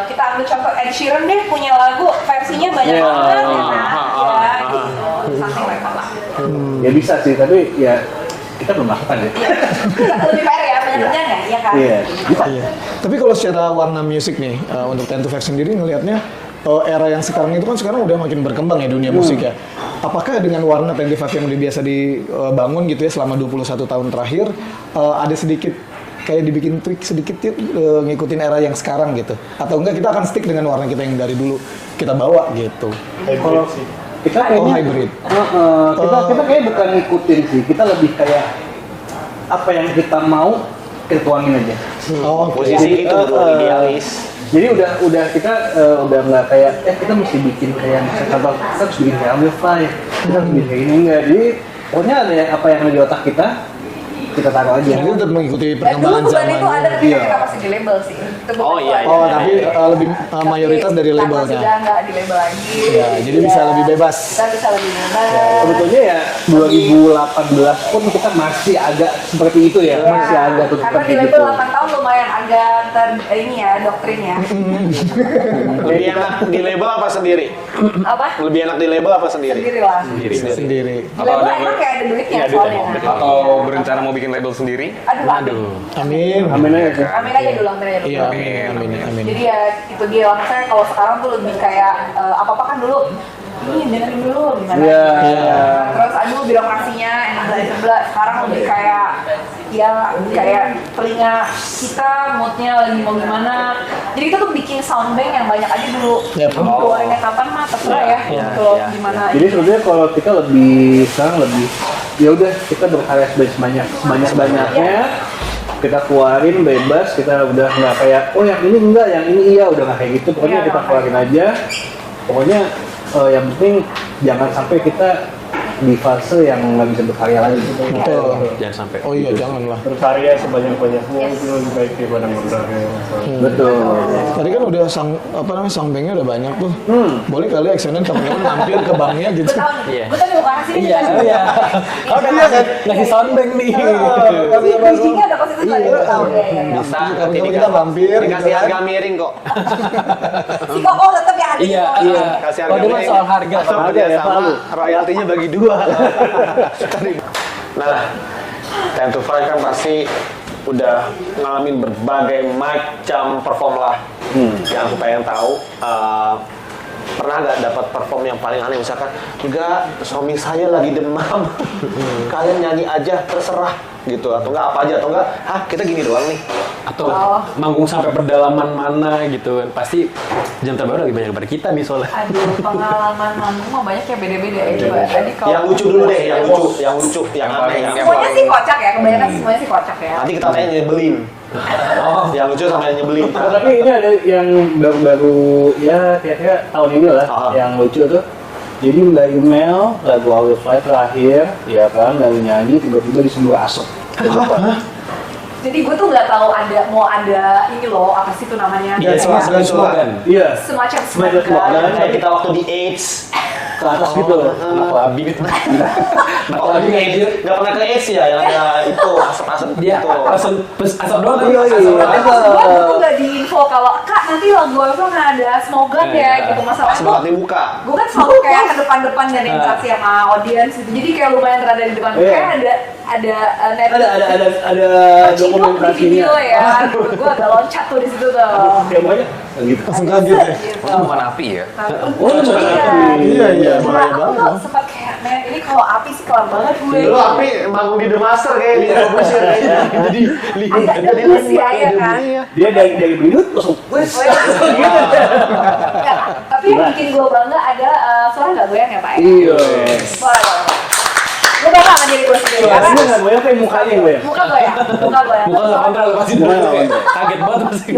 kita ambil contoh Ed Sheeran deh punya lagu versinya banyak banget ya kan? Ya gitu, something like that lah. Ya bisa sih, tapi ya kita belum lakukan ya. Lebih fair ya, banyak kerjaan ya, iya kan? Iya, bisa. Iya. Tapi kalau secara warna musik nih, untuk 10 to 5 sendiri ngelihatnya era yang sekarang itu kan sekarang udah makin berkembang ya dunia musik ya. Apakah dengan warna 10 to 5 yang udah biasa dibangun gitu ya selama 21 tahun terakhir, ada sedikit kayak dibikin tweak sedikit ya, ngikutin era yang sekarang gitu? Atau enggak kita akan stick dengan warna kita yang dari dulu kita bawa gitu? Kalau Hybrid sih. kita kayaknya hybrid. kita kayak bukan ngikutin sih, kita lebih kayak apa yang kita mau kita tuangin aja. Oh, Posisi itu bro, idealis. Jadi udah kita udah nggak kayak kita mesti bikin kayak misalnya contoh kita harus bikin kayak Amplify, kita harus bikin kayak ini enggak. Jadi pokoknya ada apa yang ada di otak kita taruh aja. Jadi tetap mengikuti Dan dulu perkembangan bukan zaman. itu ada ketika Iya. kita masih di label sih. Itu bukan Oh, iya, itu iya. Oh, ada. tapi lebih mayoritas dari Karena labelnya. sudah nggak di label lagi. Ya, jadi bisa lebih bebas. Kita bisa lebih bebas. Sebetulnya ya 2018 pun kita masih agak seperti itu ya, masih agak tutup Karena di gitu. label 8 tahun lumayan agak ini ya doktrin ya. Lebih enak di label apa sendiri? Apa? Lebih enak di label apa sendiri? Sendiri lah. Sendiri. Di label enak kayak ada duitnya soalnya. Atau berencana mau bikin bikin label sendiri? Aduh. Amin. Amin aja. Amin aja dulu, amin aja dulu. Iya, amin, amin. Jadi ya itu dia, maksudnya kalau sekarang tuh lebih kayak apa-apa kan dulu ini dengerin dulu gimana. Iya. Terus aduh birokrasinya enak dari sebelah. Sekarang lebih kayak ya kayak telinga kita moodnya lagi mau gimana. Jadi kita tuh bikin soundbank yang banyak aja dulu. Yap. Keluarinnya kapan mah terserah ya. Gitu loh, gimana. Jadi sebenarnya kalau kita lebih sekarang lebih ya udah kita berkarya sebanyak banyaknya kita keluarin bebas, kita udah nggak kayak oh yang ini enggak, yang ini iya, udah nggak kayak gitu. Pokoknya Iya, kita keluarin aja. Pokoknya yang penting jangan sampai kita di fase yang nggak bisa berkarya lagi. Betul. Jangan sampai. Oh iya, janganlah. Berkarya sebanyak-banyaknya itu lebih baik daripada berkarya. Betul. Tadi kan udah sang banknya udah banyak tuh. Boleh kali Exonen teman-teman mampir ke banknya gitu. Gue tahu nih, Iya. gue tadi mau kasih nih. Iya. Oh, udah ngasih soundbank nih. Bridging-nya ada pas itu tadi gue tahu ya. Bisa, Kalau nanti kita mampir, dikasih gitu kan. harga miring kok. Si Koko tetap ya ada. Iya, gitu. iya. Kasih Oh, harga dia mah soal harga. Sama ya, sama royaltinya bagi 2. Nah, 10 to 5 kan pasti udah ngalamin berbagai macam perform lah. Yang aku pengen tahu, pernah nggak dapat perform yang paling aneh, misalkan enggak suami saya lagi demam, kalian nyanyi aja terserah gitu, atau enggak apa aja, atau enggak kita gini doang nih. Atau manggung sampai pedalaman mana gitu kan. Pasti jam terbang lagi banyak daripada kita nih soalnya. Aduh, pengalaman manggung mah banyak ya beda-beda ya. Coba tadi kalau Yang lucu dulu deh, yang lucu, yang aneh, yang semuanya sih kocak ya, kebanyakan semuanya sih kocak ya. nanti kita tanya nyebelin. Yang lucu sama yang nyebelin. Nah, tapi ini ada yang baru-baru ya kira-kira tahun ini lah yang lucu tuh. Jadi Mbak Yumel lagu I Will Fly terakhir, ya kan, dari nyanyi tiba-tiba disembur asap. Jadi gue tuh nggak tahu mau ada ini loh, apa sih itu namanya? Iya, Kayak slogan. Iya. semacam Semacam slogan. slogan. Kayak kita waktu di AIDS. Ke atas gitu. Anak labi. Oh, di AIDS nggak pernah ke AIDS ya, yang ada itu asap-asap Dia gitu. asap doang tapi Iya, iya. asap Tapi doang. maksud gue tuh nggak diinfo kalau Kak nanti lagu aku nggak ada slogan ya gitu, masalahnya Pas tuh banget dibuka. gue kan selalu kayak ke depan-depan dan interaksi sama audiens gitu, jadi kayak lumayan rada di depan. Iya. Kayak ada net Ada Ciduk di dokumentasinya. video ya, gue agak loncat tuh di situ tuh. Kayak banyak gitu. Langsung kaget ya. Gitu. Itu bukan api ya? Oh, bukan api. Iya, Cuma bahaya aku banget. tuh sempat kayak, men ini kalau api sih kelar banget gue. Lu api manggung di The Master kayaknya. Jadi Agak debus ya, ya kan? Dia dari bidut langsung wes. Oh, iya. Ya, tapi yang bikin gue bangga ada suara nggak goyang ya Pak? Ya? Iya. Suara nggak goyang. Gue bangga sama diri gue sendiri Dia karena nggak goyang kayak mukanya yang goyang. muka goyang. Bukan nggak kontra lu pasti dulu kaget banget pasti.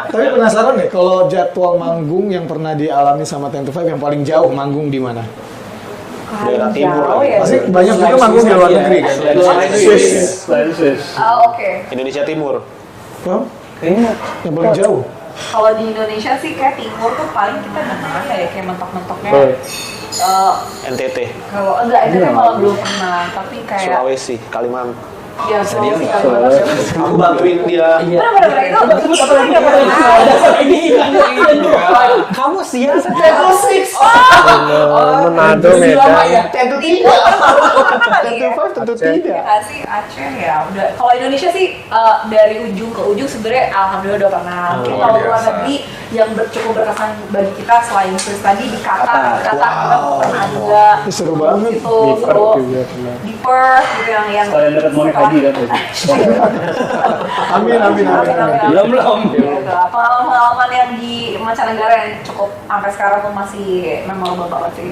Tapi penasaran deh, kalau jadwal manggung yang pernah dialami sama 10 to 5 yang paling jauh manggung di mana? Daerah timur Jauh lagi. ya. Pasti banyak juga manggung di luar negeri kan? Selain Swiss. Oh, oke. Indonesia Timur. Hah? Kayaknya Yang paling jauh? Kalau di Indonesia sih kayak timur tuh paling kita di mana ya, kayak mentok-mentoknya. NTT, Kalau enggak itu kan malah belum pernah, tapi kayak Sulawesi, Kalimantan. ya Sulawesi Kalimantan. Aku bantuin dia. Benar-benar itu sebut apa lagi apa lagi? Kamu sial Manado, Medan. Tentu tidak. Tentu tidak. Kasih Aceh ya udah. Kalau Indonesia sih dari ujung ke ujung sebenarnya alhamdulillah udah pernah. Mungkin kalau luar negeri yang cukup berkesan bagi kita selain Swiss tadi di Qatar kita pernah juga. Seru banget. Itu seru. Di Perth gitu yang sekalian dekat Monik Haji kan. Amin. Belum. Gitu. Pengalaman yang di mancanegara yang cukup sampai sekarang tuh masih memorable banget sih.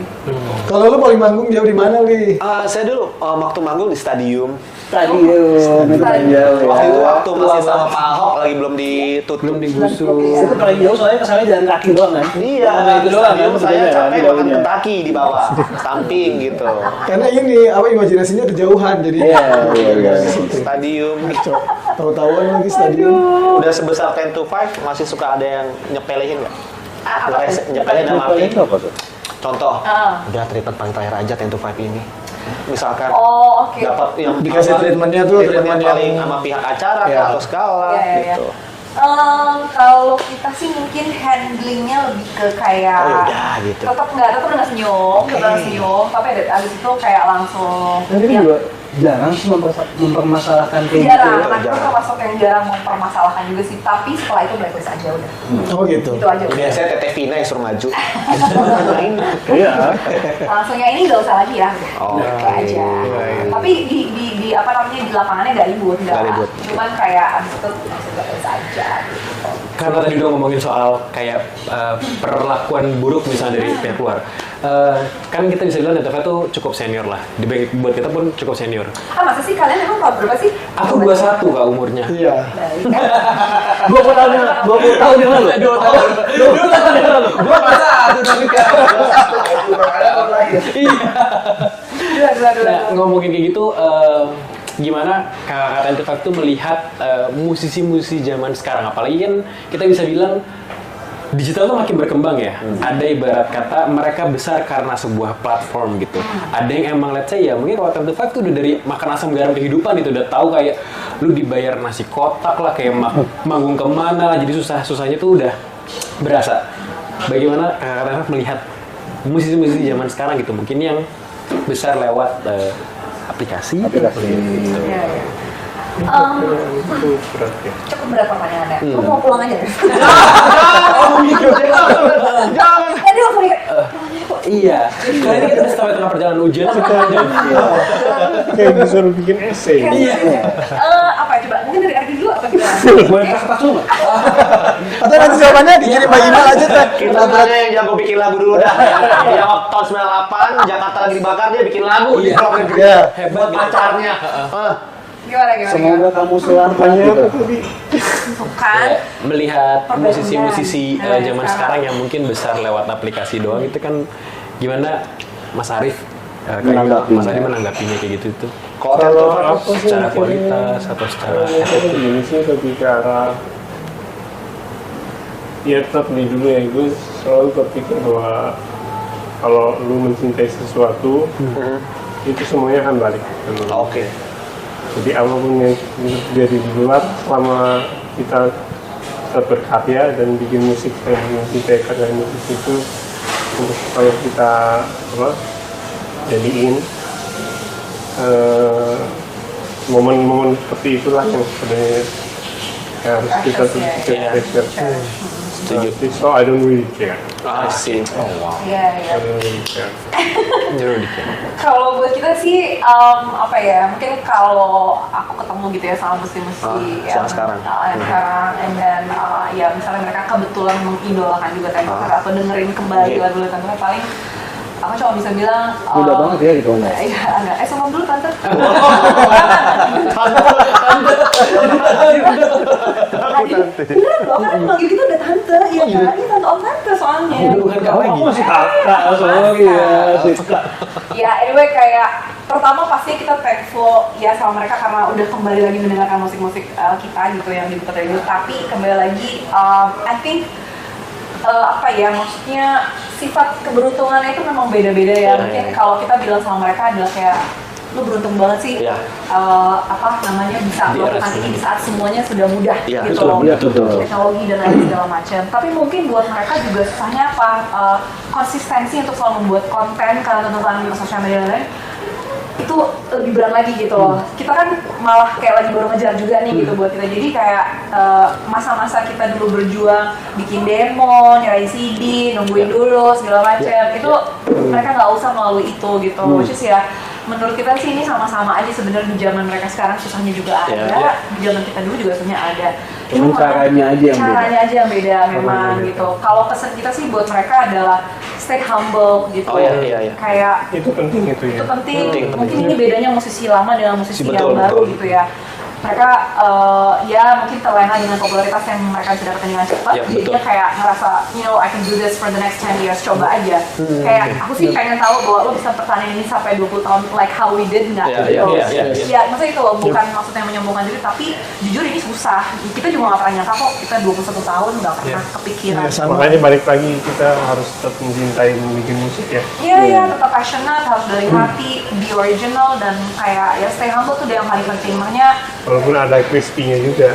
Kalau lu paling manggung jauh di mana, Li? Saya dulu waktu manggung di stadium. Stadion itu paling jauh ya. Waktu itu waktu masih sama Pak Ahok lagi belum ditutup. belum digusur. Itu paling jauh soalnya kesannya jalan kaki doang kan. Iya, Karena itu doang kan stadium saya sebetulnya kan capek makan jauhnya. Kentucky di bawah, samping gitu. Karena ini apa imajinasinya kejauhan jadi. Iya. Stadium Tahu-tahuan lagi stadion. udah sebesar 10 to 5 masih suka ada yang nyepelehin nggak? Apa? Nyepelehin sama api. Itu apa tuh? Contoh, Ah. udah treatment paling terakhir aja 10 to 5 ini. Misalkan Oh, oke. dapat yang Dikasih treatmentnya tuh, treatment treatment paling yang- sama pihak acara Iya. atau segala Iya. gitu. Kalau kita sih mungkin handlingnya lebih ke kayak Oh, yaudah, gitu. tetap nggak senyum, tapi abis itu kayak langsung Nanti kan ya, juga jarang sih mempermasalahkan kayak gitu. jarang, anak gue termasuk yang jarang mempermasalahkan juga sih, tapi setelah itu blacklist aja udah. Oh gitu. Itu aja udah. Biasanya Teteh Vina yang suruh maju. Main. Iya. Langsung yang ini nggak usah lagi ya, Oh, udah kayak aja. Tapi di apa namanya di lapangannya nggak ribut, Nggak ribut. cuman kayak abis itu langsung blacklist aja. Gitu. Karena tadi udah ngomongin soal kayak perlakuan buruk misalnya dari pihak luar. Kan kita bisa bilang Netova tuh cukup senior lah. Buat kita pun cukup senior. Masa sih kalian emang tahun berapa sih? Aku 21 Kak umurnya. Iya. Baik kan? 20 tahun yang lalu. 2 tahun. 2 tahun yang lalu. Gua masa aduh tapi kan. Nah, ngomongin kayak gitu, gimana kakak Netova tuh melihat musisi-musisi zaman sekarang? Apalagi kan kita bisa bilang digital tuh makin berkembang ya. Ada ibarat kata mereka besar karena sebuah platform gitu. Ada yang emang let's say ya mungkin kalau Time to Five tuh udah dari makan asam garam kehidupan itu udah tahu kayak lu dibayar nasi kotak lah kayak manggung kemana lah, jadi susahnya tuh udah berasa. Bagaimana kakak Netova melihat musisi-musisi zaman sekarang gitu, mungkin yang besar lewat aplikasi. Iya, iya. Itu berat ya. Cukup berat pertanyaannya. Lu mau pulang aja deh. Jangan. Tadi langsung mikir, Iya. Kali ini kita udah sampai tengah perjalanan ujian tapi panjang. Kayak disuruh bikin essay. Iya. apa ya coba? Mungkin dari Ardi dulu apa gimana? Boleh kertas dulu nggak? Atau nanti jawabannya dikirim by email aja teh. Kita tanya yang jago bikin lagu dulu dah. Yang waktu tahun 98 Jakarta lagi dibakar dia bikin lagu di Iya. blog negeri. Iya. Buat pacarnya. Gimana? Semoga kamu selamat gitu. Tuh kan? Melihat Perbandingan. musisi-musisi Nah, zaman sekarang. sekarang yang mungkin besar lewat aplikasi doang itu kan gimana Mas Arif Menanggapinya. Mas Arif menanggapinya kayak gitu tuh Kalau Kalau Tentu aku sih secara mikirnya, kualitas atau secara ini sih lebih ke arah ya tetap nih dulu ya, gue selalu berpikir bahwa kalau lu mencintai sesuatu itu semuanya akan balik. Oke. Jadi apapun yang terjadi di luar, selama kita tetap berkarya dan bikin musik yang mencintai karya musik itu, untuk kalau kita jadiin momen-momen seperti itulah yang sebenarnya yang harus kita treasure. Setuju. So I don't really care. I see. Oh wow. Iya, iya. I don't really care. Jauh dikit. Kalau buat kita sih apa ya, mungkin kalau aku ketemu gitu ya sama musisi-musisi yang sekarang. yang sekarang, and then ya misalnya mereka kebetulan mengidolakan juga Tentu atau dengerin kembali lagu-lagu Tentu, paling aku cuma bisa bilang Mudah banget ya gitu ngomong. iya, agak songong dulu tante. Beneran loh, kan manggil kita udah tante, iya kan? Ini tante om tante soalnya. Bukan kak lagi. Aku masih kakak, sorry ya. Ya, anyway kayak pertama pasti kita thankful ya sama mereka karena udah kembali lagi mendengarkan musik-musik kita gitu yang di Putar Radio. Tapi kembali lagi, I think apa ya, maksudnya sifat keberuntungannya itu memang beda-beda ya. Mungkin kalau kita bilang sama mereka adalah kayak lu beruntung banget sih, Iya. apa namanya bisa Di melakukan era ini di saat semuanya sudah mudah Iya, gitu betul, loh, betul. teknologi dan lain segala macam. Tapi mungkin buat mereka juga susahnya apa, konsistensi untuk selalu membuat konten karena tuntutan sosial media dan lain itu lebih berat lagi gitu loh. Kita kan malah kayak lagi baru ngejar juga nih gitu buat kita. Jadi kayak masa-masa kita dulu berjuang bikin demo, nyari CD, nungguin dulu segala macam, itu mereka nggak usah melalui itu gitu. Which is ya menurut kita sih ini sama-sama aja sebenarnya. Di zaman mereka sekarang susahnya juga ada, di zaman kita dulu juga susahnya ada. Cuman caranya aja yang beda. Caranya aja yang beda memang gitu. Kalau pesan kita sih buat mereka adalah stay humble gitu. Oh, iya. Kayak Itu penting itu ya. itu penting. Penting. Mungkin ini bedanya musisi lama dengan musisi Betul, yang baru betul. gitu ya. Mereka ya mungkin terlena dengan popularitas yang mereka bisa dapatkan dengan cepat. Ya, Jadinya betul. kayak ngerasa, I can do this for the next 10 years, coba aja. Kayak aku sih pengen tahu bahwa lo bisa pertahanin ini sampai 20 tahun like how we did nggak Ya, gitu. ya. Ya, maksudnya itu loh, bukan maksudnya menyombongkan diri, tapi jujur ini susah. Kita juga nggak pernah nyangka kok kita 21 tahun nggak pernah kepikiran. Iya, sama. Makanya balik lagi kita harus tetap mencintai bikin musik ya. Iya, tetap passionate, harus dari hati, be original, dan kayak ya stay humble tuh udah yang paling penting. Makanya Walaupun ada crispy-nya juga.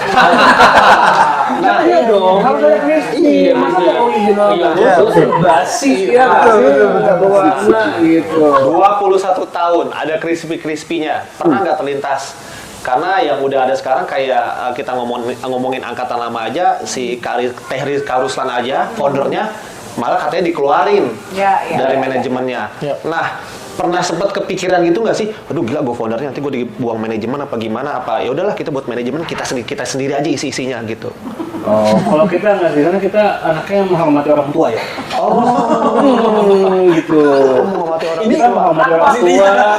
Nah, Iya dong, harus ada crispy. Iya, Masa maksudnya. mau original Iya, terus basi ya betul warna gitu. 21 tahun ada crispy-crispy-nya. Pernah nggak terlintas? Karena yang udah ada sekarang kayak kita ngomongin angkatan lama aja, si Teh Rizka Ruslan aja, foundernya malah katanya dikeluarin dari manajemennya. Nah, pernah sempat kepikiran gitu nggak sih? Aduh gila, gue foundernya nanti gue dibuang manajemen apa gimana? Apa ya udahlah kita buat manajemen kita sendiri aja isi-isinya gitu. Oh, kalau kita nggak di sana kita anaknya menghormati orang tua ya. Gitu. Menghormati orang Ini kan menghormati orang tua,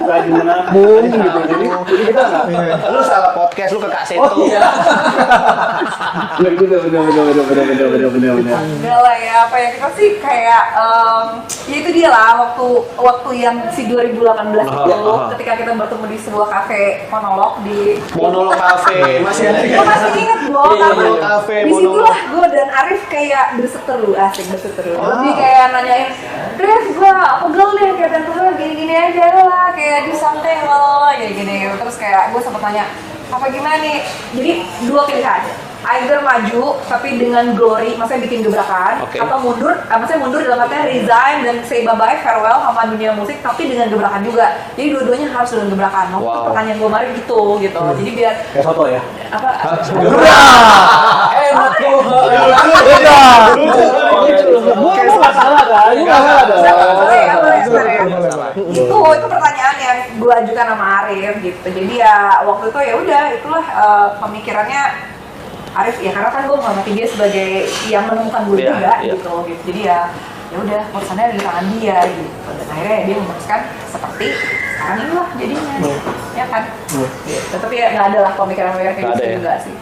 rajin menabung gitu. Jadi kita nggak. Lu salah podcast lu ke Kak Seto. Oh iya. Bener. Enggak lah ya, apa ya, kita sih kayak ya itu dia lah waktu yang si 2018 itu ketika kita bertemu di sebuah kafe monolog di Monolog Cafe masih ada gue masih inget gue karena Cafe, di situlah gue dan Arif kayak berseteru, asik berseteru. Lebih kayak nanyain, Rif gue pegel deh kayak tentu gini-gini aja lah, kayak do something lo gini-gini. Terus kayak gue sempet nanya, apa gimana nih? Jadi dua pilihan, either maju tapi dengan glory, maksudnya bikin gebrakan, atau mundur, maksudnya mundur dalam artinya resign dan say bye-bye, farewell sama dunia musik tapi dengan gebrakan juga. Jadi dua-duanya harus dengan gebrakan. Waktu itu pertanyaan gue kemarin gitu. Jadi biar Kayak soto ya. apa? Enak tuh. Gue nggak salah kan? Gue nggak salah kan? Itu pertanyaan yang gue ajukan sama Arif gitu. Jadi ya waktu itu ya udah itulah pemikirannya Arif ya, karena kan gue menghormati dia sebagai yang menemukan gue juga gitu. Jadi ya udah urusannya ada di tangan dia gitu. Dan akhirnya dia memutuskan seperti sekarang ini lah jadinya, ya kan? Gitu. Tapi ya nggak ada lah pemikiran-pemikiran kayak gitu juga sih.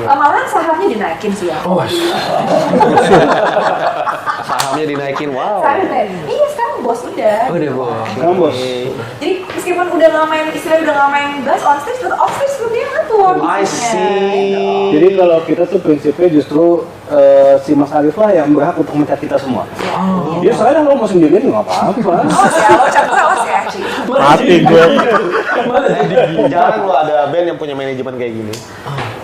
Malahan sahamnya dinaikin sih ya. Sahamnya dinaikin, wow. Iya sekarang bos udah. Udah, Bos. Kamu bos. Jadi meskipun udah nggak main, istilahnya udah nggak main bass on stage, tetap off stage tuh dia ngatur. I see. Jadi kalau kita tuh prinsipnya justru si Mas Arif lah yang berhak untuk mencat kita semua. Dia soalnya kalau mau sendirian nggak apa-apa. Awas ya, lo campur awas ya, Ci. Mati gue. Jarang lo ada band yang punya manajemen kayak gini.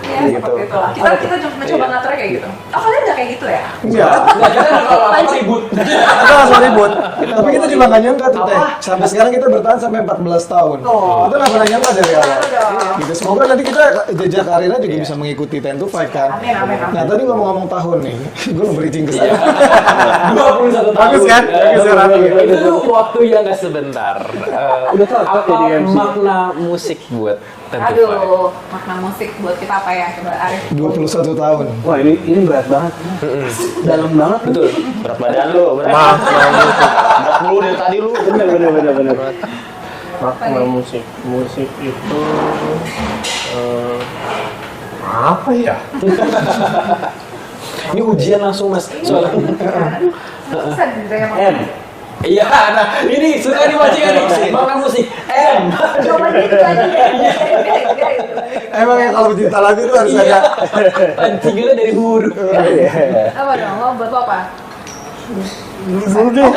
Iya, seperti itulah. Kita mencoba ngaturnya kayak gitu. Oh, kalian nggak kayak gitu ya? Enggak. Nggak, kita kalau ribut. Kita langsung ribut. Tapi kita juga nggak nyangka tuh Teh. Sampai sekarang kita bertahan sampai 14 tahun. Kita nggak pernah nyangka dari awal. Gitu. Semoga nanti kita jejak karirnya juga bisa mengikuti 10 to 5 kan. Amin. Nah tadi ngomong-ngomong tahun nih, gue mau bridging ke sana. 21 tahun. Bagus kan? Bagus kan? Itu waktu yang nggak sebentar. Udah tahu Apa jadi MC. makna musik buat Tentu Aduh, makna musik buat kita apa ya? Coba Arif. 21 tahun. Wah ini berat banget. Dalam banget. Betul. Berat badan lu, berat mulu dari tadi lu. Bener. Makna musik itu apa ya? Ini ujian langsung, Mas. Soalnya. Bisa ditanya sama M. Iya, nah ini suka dibacakan nih. Makna musik M. Coba gitu aja. Emang ya kalau cinta lagu itu harus ada. Pancingannya dari huruf. Apa dong? Lo buat lo apa? Dulu deh.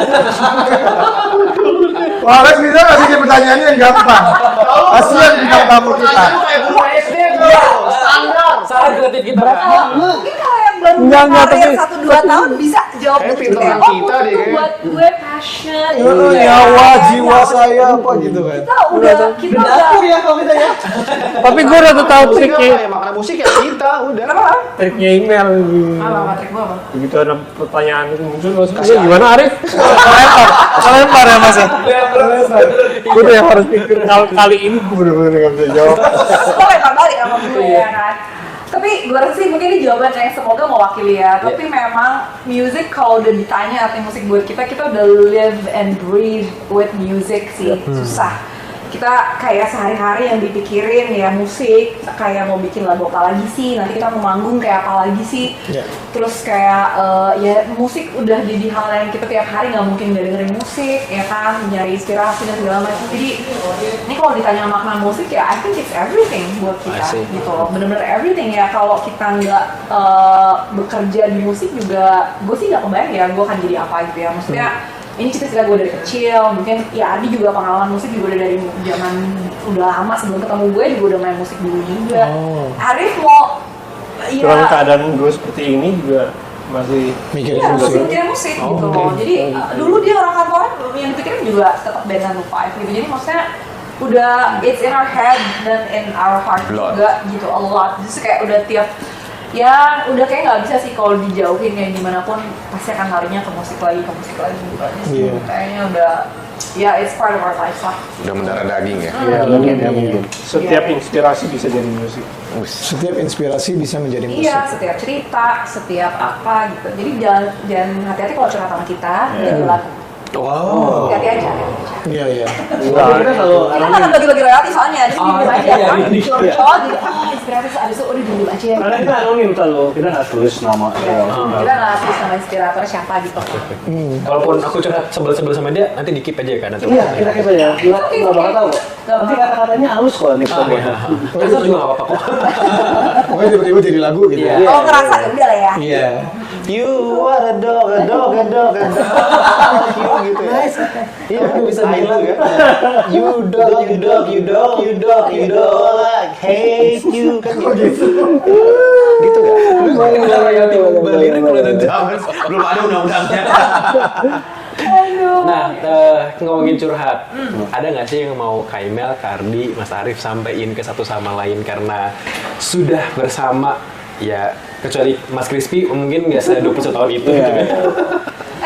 Wah, Alex bisa nggak bikin pertanyaannya yang gampang? Kasihan bintang tamu kita. Kayak guru SD bro, standar. Salah kreatif kita. Mungkin kalau yang baru Enggak, karir tapi- 1-2 tahun bisa jawab Kayak gitu pinteran ya. kita deh, kayaknya. Buat gue passion. Nyawa, jiwa saya apa gitu kan. Kita udah ya kalau kita ya. Tapi gue udah tahu Musik triknya. apa ya? Makna musik ya kita udah. Triknya email. apa matrik gue apa? Begitu ada pertanyaan itu muncul langsung. Gimana Arif? Lempar ya Mas ya? Gue udah harus pikir kali ini gue bener-bener gak bisa jawab. Lo lempar balik sama gue ya kan. Tapi gue rasa sih mungkin ini jawaban yang semoga mewakili ya. Tapi memang music kalau udah ditanya arti musik buat kita udah live and breathe with music sih. Susah. Kita kayak sehari-hari yang dipikirin ya musik, kayak mau bikin lagu apa lagi sih, nanti kita mau manggung kayak apa lagi sih. Terus kayak ya musik udah jadi hal yang kita tiap hari nggak mungkin nggak dengerin musik ya kan, nyari inspirasi dan segala macam. Jadi ini kalau ditanya makna musik ya I think it's everything buat kita gitu loh, bener-bener everything ya. Kalau kita nggak bekerja di musik juga, gue sih nggak kebayang ya gue akan jadi apa gitu ya. Maksudnya ini cita-cita gue dari kecil, mungkin ya Adi juga pengalaman musik juga udah dari zaman udah lama sebelum ketemu gue juga udah main musik dulu juga. Arif mau Iya. dalam keadaan gue seperti ini juga masih Mikirin Iya, masih musik. mikirin musik gitu loh. Jadi dulu dia orang kantoran yang dipikirin juga tetap band 9 to 5 gitu. Jadi maksudnya udah it's in our head dan in our heart Blood. juga gitu a lot. Jadi kayak udah tiap ya udah kayak nggak bisa sih kalau dijauhin ya gimana pun pasti akan larinya ke musik lagi gitu aja sih. Iya. Kayaknya udah ya it's part of our life lah. Udah mendarah daging ya. Iya, mungkin ya mungkin. setiap inspirasi bisa jadi musik. Setiap inspirasi bisa menjadi musik. Iya, setiap cerita, setiap apa gitu. Jadi jangan hati-hati kalau curhat sama kita, jadi lagu. Wow. Hati-hati aja. Iya, iya. Tapi kita selalu Kita nggak akan bagi-bagi royalti soalnya, jadi diem aja iya, kan. iya. Curcol gitu, inspiratif, abis itu udah diem aja. karena kita anonim selalu, kita nggak tulis nama. Kita nggak tulis nama inspirator siapa gitu. Walaupun aku curhat sebel-sebel sama dia, nanti di keep aja kan nanti. Iya, kita kayak ya. Nggak bakal tahu kok. Nanti kata-katanya halus kok nih kita buat. Kasar juga nggak apa-apa kok. Pokoknya tiba-tiba jadi lagu gitu. Iya. Oh ngerasa ya udah lah ya. Iya. You are a dog, a dog, a dog, a dog. You gitu ya. Iya, bisa bilang ya. You dog, you dog, you dog, you dog, you dog. I hate you kan gitu. Gitu ya. Balikin kalau nanti belum ada undang-undangnya. Nah, ngomongin curhat, ada nggak sih yang mau Kaimel, Kardi, Mas Arif sampein ke satu sama lain karena sudah bersama ya kecuali Mas Crispy mungkin nggak se-21 tahun itu gitu kan.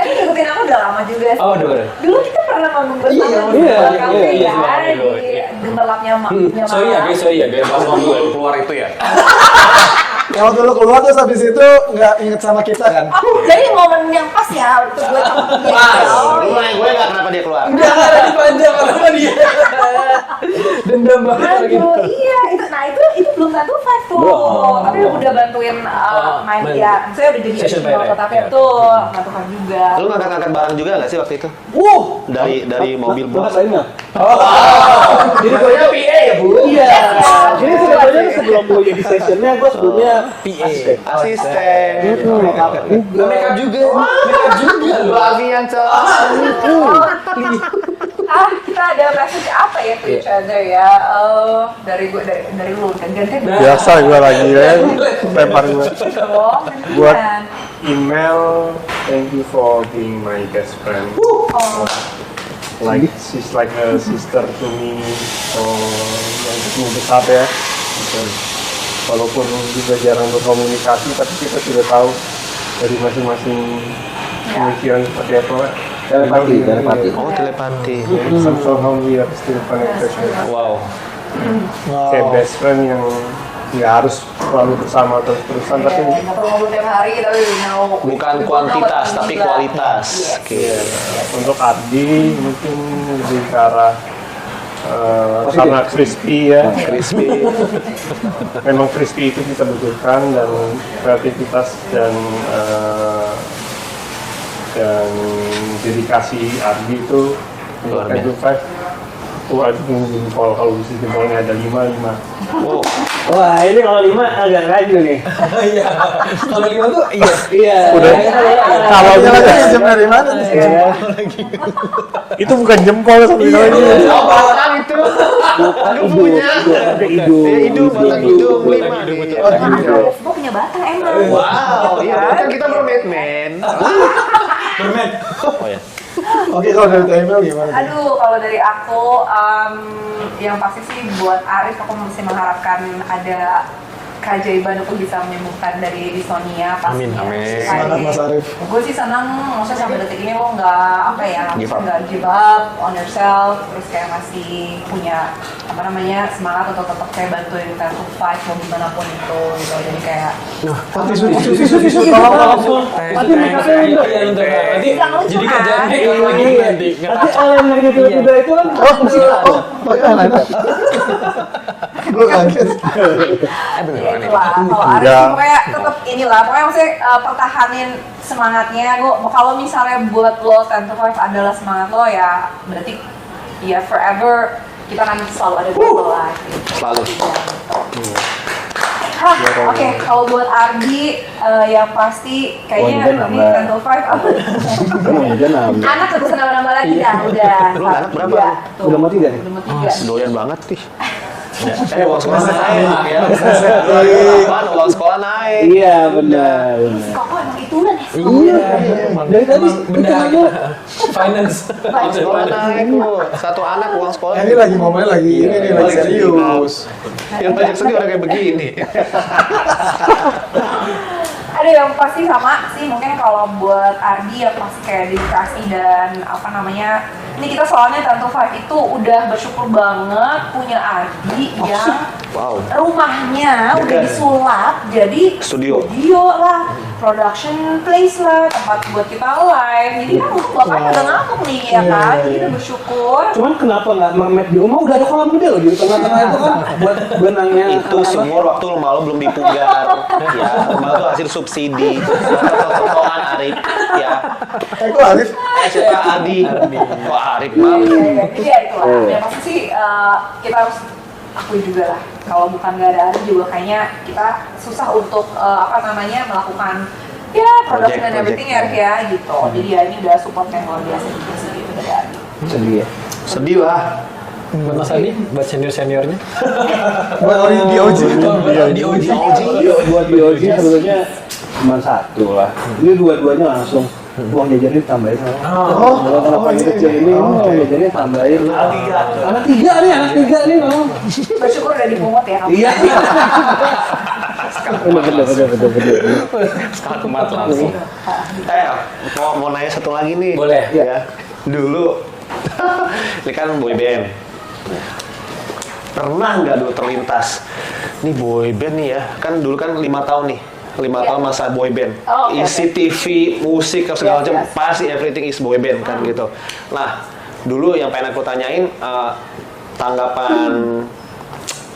Ini ngikutin aku udah lama juga sih. Oh, udah. Dulu kita pernah manggung bersama di iya, sebuah kafe iya, ya, iya, di iya. Gemerlapnya Sorry ya guys, pas ngomong Keluar itu ya. Yang waktu lu keluar terus habis itu nggak inget sama kita kan? Oh, jadi momen yang pas ya waktu gue sama dia. Oh, Lu nanya gue nggak kenapa dia keluar? lagi panjang sama dia. Dendam banget lagi. Aduh, iya itu belum satu five tuh, tapi udah bantuin main ya, saya udah jadi Session additional player, tapi ya. itu satu five juga. Lu ngangkat-ngangkat barang juga nggak sih waktu itu? Dari mobil Bahas box. lainnya. Jadi gue PA ya bu. Iya. Jadi sebenarnya sebelum gue jadi sessionnya, gue sebelumnya PA. Asisten. Make up juga. Make up juga loh. Bagian Kita ada message apa ya to each other ya? Dari lu dan gantian. Biasa gue lagi ya, lempar gue. Dong, Buat gantian. email, thank you for being my best friend. Oh, Like she's like a sister to me. Yang cukup besar ya. Dan walaupun juga jarang berkomunikasi, tapi kita sudah tahu dari masing-masing pemikiran seperti apa. telepati. Oh, telepati. Somehow we are still connected. Wow. Kayak best friend yang nggak harus selalu bersama terus-terusan, tapi nggak perlu ngobrol tiap hari, tapi mau Bukan kuantitas, tapi kualitas. Oke. untuk Ardi mungkin lebih ke arah karena crispy ya. Crispy. Memang crispy itu kita butuhkan, dan kreativitas dan dedikasi Ardi itu Luar Ten to Five. Wah, itu jempol, kalau bisa jempolnya ada 5. Oh, Wah, ini kalau 5 agak raju nih. Iya. Kalau 5 tuh iya. Iya. Kalau Jam dari mana nih? itu bukan jempol sampai kalau ini. apaan itu? Aku punya. Hidung, batang hidung 5 nih. gue punya batang emang. Wow, iya kan kita bermain. Bermain. Oh ya. Oke, kalau dari email gimana? Aduh, kalau dari aku, yang pasti sih buat Arif, aku masih mengharapkan ada keajaiban untuk bisa menyembuhkan dari dystonia pastinya. Amin. Semangat Mas Arif. Gue sih senang, maksudnya sampai detik ini lo nggak apa ya, Give up. nggak give up on yourself, terus kayak masih punya apa namanya semangat untuk tetap kayak bantuin Ten to Five mau gimana pun itu gitu. Jadi kayak Tisu, tolong. Nanti make up-nya untuk. Iya, untuk nanti Bisa lucu, jadi kan? kerjaan make up lagi nanti. Nanti eyeliner gitu tiba itu kan mesti ada. Pakai eyeliner. Gue kaget. ya itulah. Kalau Arif sih pokoknya tetap inilah, pokoknya maksudnya pertahanin semangatnya. Kalau misalnya buat lo Ten to Five adalah semangat lo ya, berarti ya forever kita akan selalu ada buat lo lah. Gitu. Selalu. Oke, kalau buat Ardi yang pasti kayaknya Hujan ini nambah. Ten to Five apa? Kamu hujan nambah. Anak gak bisa nambah-nambah lagi dah, udah. Lu anak berapa? Tiga, tuh. Udah mau 3 nih? Udah mau 3. Doyan banget nih. Uang sekolah naik ya. Uang sekolah naik. Iya benar. Si Koko emang ituan ya. Iya. Dari tadi Benda itu finance. Uang sekolah naik lu. Satu anak uang sekolah. Ini lagi momennya lagi ini nih lagi serius. Yang banyak sedih orang kayak begini. Ada yang pasti sama sih, mungkin kalau buat Ardi yang pasti kayak dedikasi dan apa namanya, ini kita soalnya Tentu Five itu udah bersyukur banget punya Ardi yang rumahnya udah disulap jadi Studio. lah, production place lah, tempat buat kita live. Jadi kan bapaknya udah ngamuk nih ya kan, jadi kita bersyukur. Cuman kenapa nggak mermaid di rumah udah ada kolam gede loh di tengah-tengah itu kan buat benangnya. Itu semua waktu rumah lo belum dipugar. Ya, rumah itu hasil subsidi. Potongan Arif. Ya. Kok Arif? Siapa Adi? Kok Arif mah? Iya, jadi ya itulah. Ya pasti sih kita harus akui juga lah. Kalau bukan nggak ada Ardi juga kayaknya kita susah untuk melakukan ya production dan everything ya Arif ya gitu. Jadi ya ini udah support yang luar biasa juga sih gitu dari Ardi. Sedih ya. Sedih lah. Buat Mas Adi, buat senior-seniornya. Buat di OG. Buat BOG sebetulnya cuma satu lah. Ini dua-duanya langsung uang jajannya tambahin. Kalau ini kecil ini uang jajannya tambahin. Anak tiga nih memang. Bersyukur udah dipungut ya. Iya. Bener. Skakmat langsung. Mau nanya satu lagi nih. Boleh. Ya. Dulu ini kan boy band. Pernah nggak dulu terlintas? Nih boy band nih ya. Kan dulu kan 5 tahun nih. 5 tahun masa boy band. Oh, okay, Isi TV, musik, segala macam Yes. pasti everything is boy band kan gitu. Nah, dulu yang pengen aku tanyain tanggapan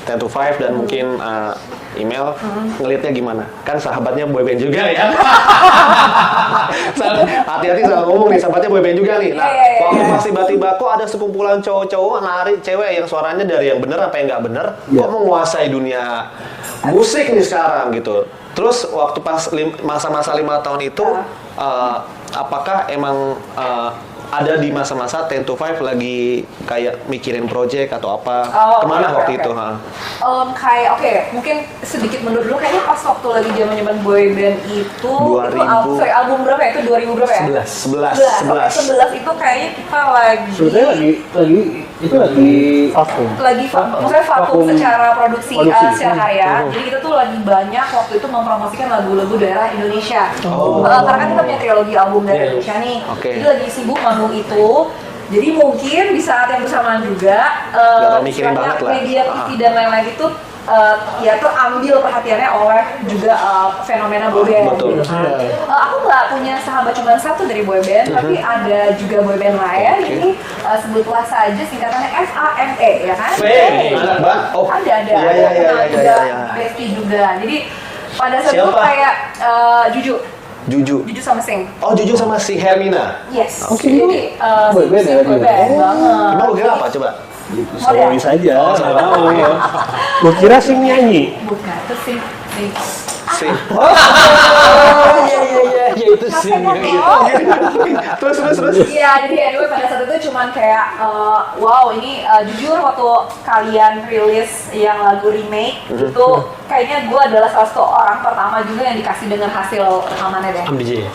10 to 5 dan mungkin email ngelihatnya gimana? Kan sahabatnya boy band juga ya. Hati-hati salah ngomong nih, sahabatnya boy band juga nih. Nah, waktu pas tiba-tiba kok ada sekumpulan cowok-cowok narik cewek yang suaranya dari yang bener apa yang nggak bener, kok menguasai dunia musik nih sekarang gitu. Terus waktu pas masa-masa 5 tahun itu, apakah emang ada di masa-masa 10 to 5 lagi kayak mikirin project atau apa? Kemana waktu itu? Kayak mungkin sedikit mundur dulu, kayaknya pas waktu lagi zaman boy band itu 2000. album berapa ya? Itu 2000 berapa ya? 11. Itu kayaknya kita lagi Sebetulnya lagi maksudnya vakum secara produksi secara karya. Jadi kita tuh lagi banyak waktu itu mempromosikan lagu-lagu daerah Indonesia. Karena kan kita punya trilogi album dari Indonesia nih. Jadi lagi sibuk manggung itu. Jadi mungkin di saat yang bersamaan juga banyak media TV dan lain-lain itu ya terambil perhatiannya oleh juga fenomena boy band. Betul. Gitu. Aku nggak punya sahabat cuma satu dari boy band, tapi ada juga boy band lain. Ini sebutlah saja singkatannya FAME, ya kan? Anak bang? Oh, Ada. Iya. Besti juga. Jadi pada saat itu kayak Juju sama Sing. Oh, Juju sama si Hermina. Yes. Oke. Boy band ya? Boy band banget. Emang lu kira apa coba? solois aja. Tahu ya. Gua kira sing nyanyi. Bukan, itu Sing. Si. Iya itu sih. Terus. Iya, jadi anyway pada saat itu cuman kayak wow ini jujur waktu kalian rilis yang lagu remake itu kayaknya gue adalah salah satu orang pertama juga yang dikasih dengan hasil rekamannya deh. Am DJ.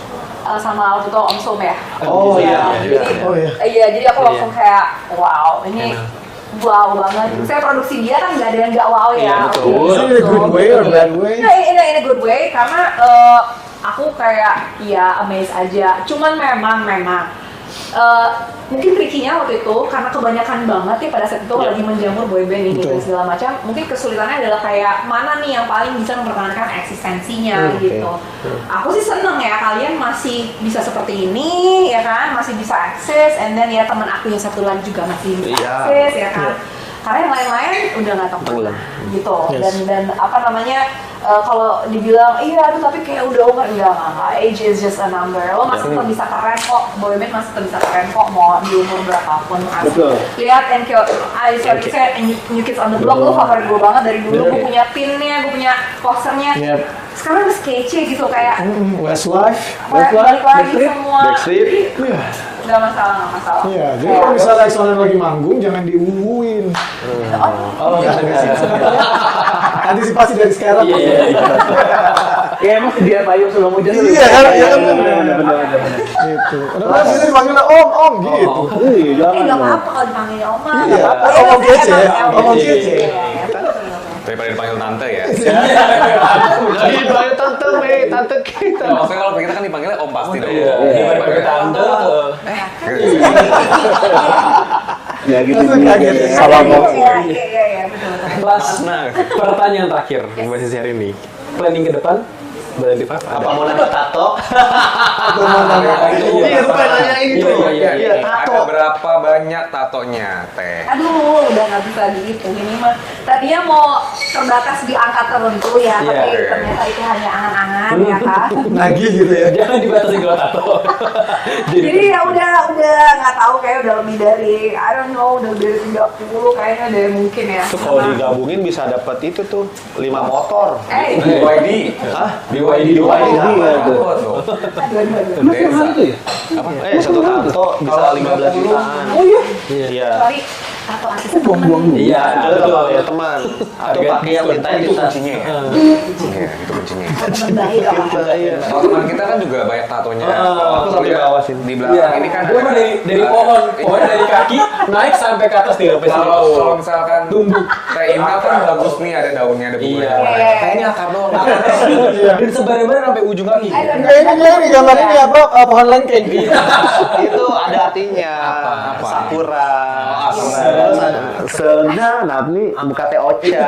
Sama waktu itu Om Som ya. Oh iya. Iya, jadi aku langsung kayak wow ini wow banget. Saya produksi dia kan nggak ada yang nggak wow ya. Iya, betul. Is it in a good way or bad way? Nah, in a good way karena aku kayak ya amazed aja. Cuman memang mungkin tricky-nya waktu itu karena kebanyakan banget ya pada saat itu lagi menjamur boyband ini dan segala macam. Mungkin kesulitannya adalah kayak mana nih yang paling bisa mempertahankan eksistensinya gitu. Aku sih seneng ya kalian masih bisa seperti ini ya kan, masih bisa akses, and then ya teman aku yang satu lagi juga masih bisa akses ya kan. Karena yang lain-lain udah nggak tahu gitu. Dan apa namanya kalau dibilang iya tuh tapi kayak udah umur enggak, age is just a number. Lo masih tetap bisa keren kok, boyband masih tetap bisa keren kok mau di umur berapapun. Betul. Lihat saya New Kids on the Block lo favorit gue banget dari dulu. Gue punya pinnya, gue punya posternya. Sekarang udah kece gitu kayak Westlife. balik lagi semua. Backstreet. Jadi, Nggak masalah, nggak masalah. Iya, jadi kalau misalnya Exolan lagi manggung, jangan diungguin. Oh, Antisipasi dari sekarang. iya. Ya emang dia payung sebelum hujan. Iya, kan? Iya, kan? Bener. Gitu. Padahal di sini dipanggilnya om gitu. Iya, jangan. Nggak apa-apa kalau dipanggil Oma. Iya, Nggak Om apa-apa. kece, Om kece. Daripada dipanggil tante ya. Jadi banyak tante Mei, tante kita. Nah, maksudnya kalau kita kan dipanggilnya om pasti dong. Iya, Dipanggil tante. Ya gitu. Langsung kaget. Salam. Iya, betul. Last pertanyaan terakhir buat sesi hari ini. Planning ke depan, berarti Apa mau nanya tato? Atau mau nanya Iya, gue pengen nanya ini tuh. Iya, Iya, tato. Ada berapa banyak tatonya, Teh? Aduh, udah nggak bisa dihitung ini mah. Tadinya mau terbatas di angka tertentu ya, Iya. tapi ternyata itu hanya angan-angan ya kan. nagih gitu ya. Jangan dibatasi kalau tato. Jadi ya udah nggak tahu kayak udah lebih dari I don't know udah lebih dari 30 kayaknya deh mungkin ya. Itu kalau digabungin bisa dapat itu tuh 5 motor. BYD. Hah? BYD Iya, tuh. Apa tuh? Mas yang hal itu ya? Satu tato bisa 15 jutaan. Oh iya. Iya. Sorry, tato artis Buang-buang dulu. Iya, Ada betul. kalau ya teman. Atau pakai yang minta Itu kita. kuncinya ya? Iya, itu kuncinya. teman baik apa. Iya. Kalau teman kita kan juga banyak tatonya. Aku sampai bawah sini. Di belakang ini kan Dia mah dari pohon dari kaki naik sampai ke atas nih sampai sini. kalau misalkan Teh Inal kan bagus nih ada daunnya ada bunganya. Iya. Kayaknya akar doang. Dan sebaran-baran sampai ujung kaki. Ini gambar ini apa? Pohon lengkeng. Itu ada artinya. Apa? Sakura. Sakura. Terus ada Sena, Nabni, muka teh Ocha.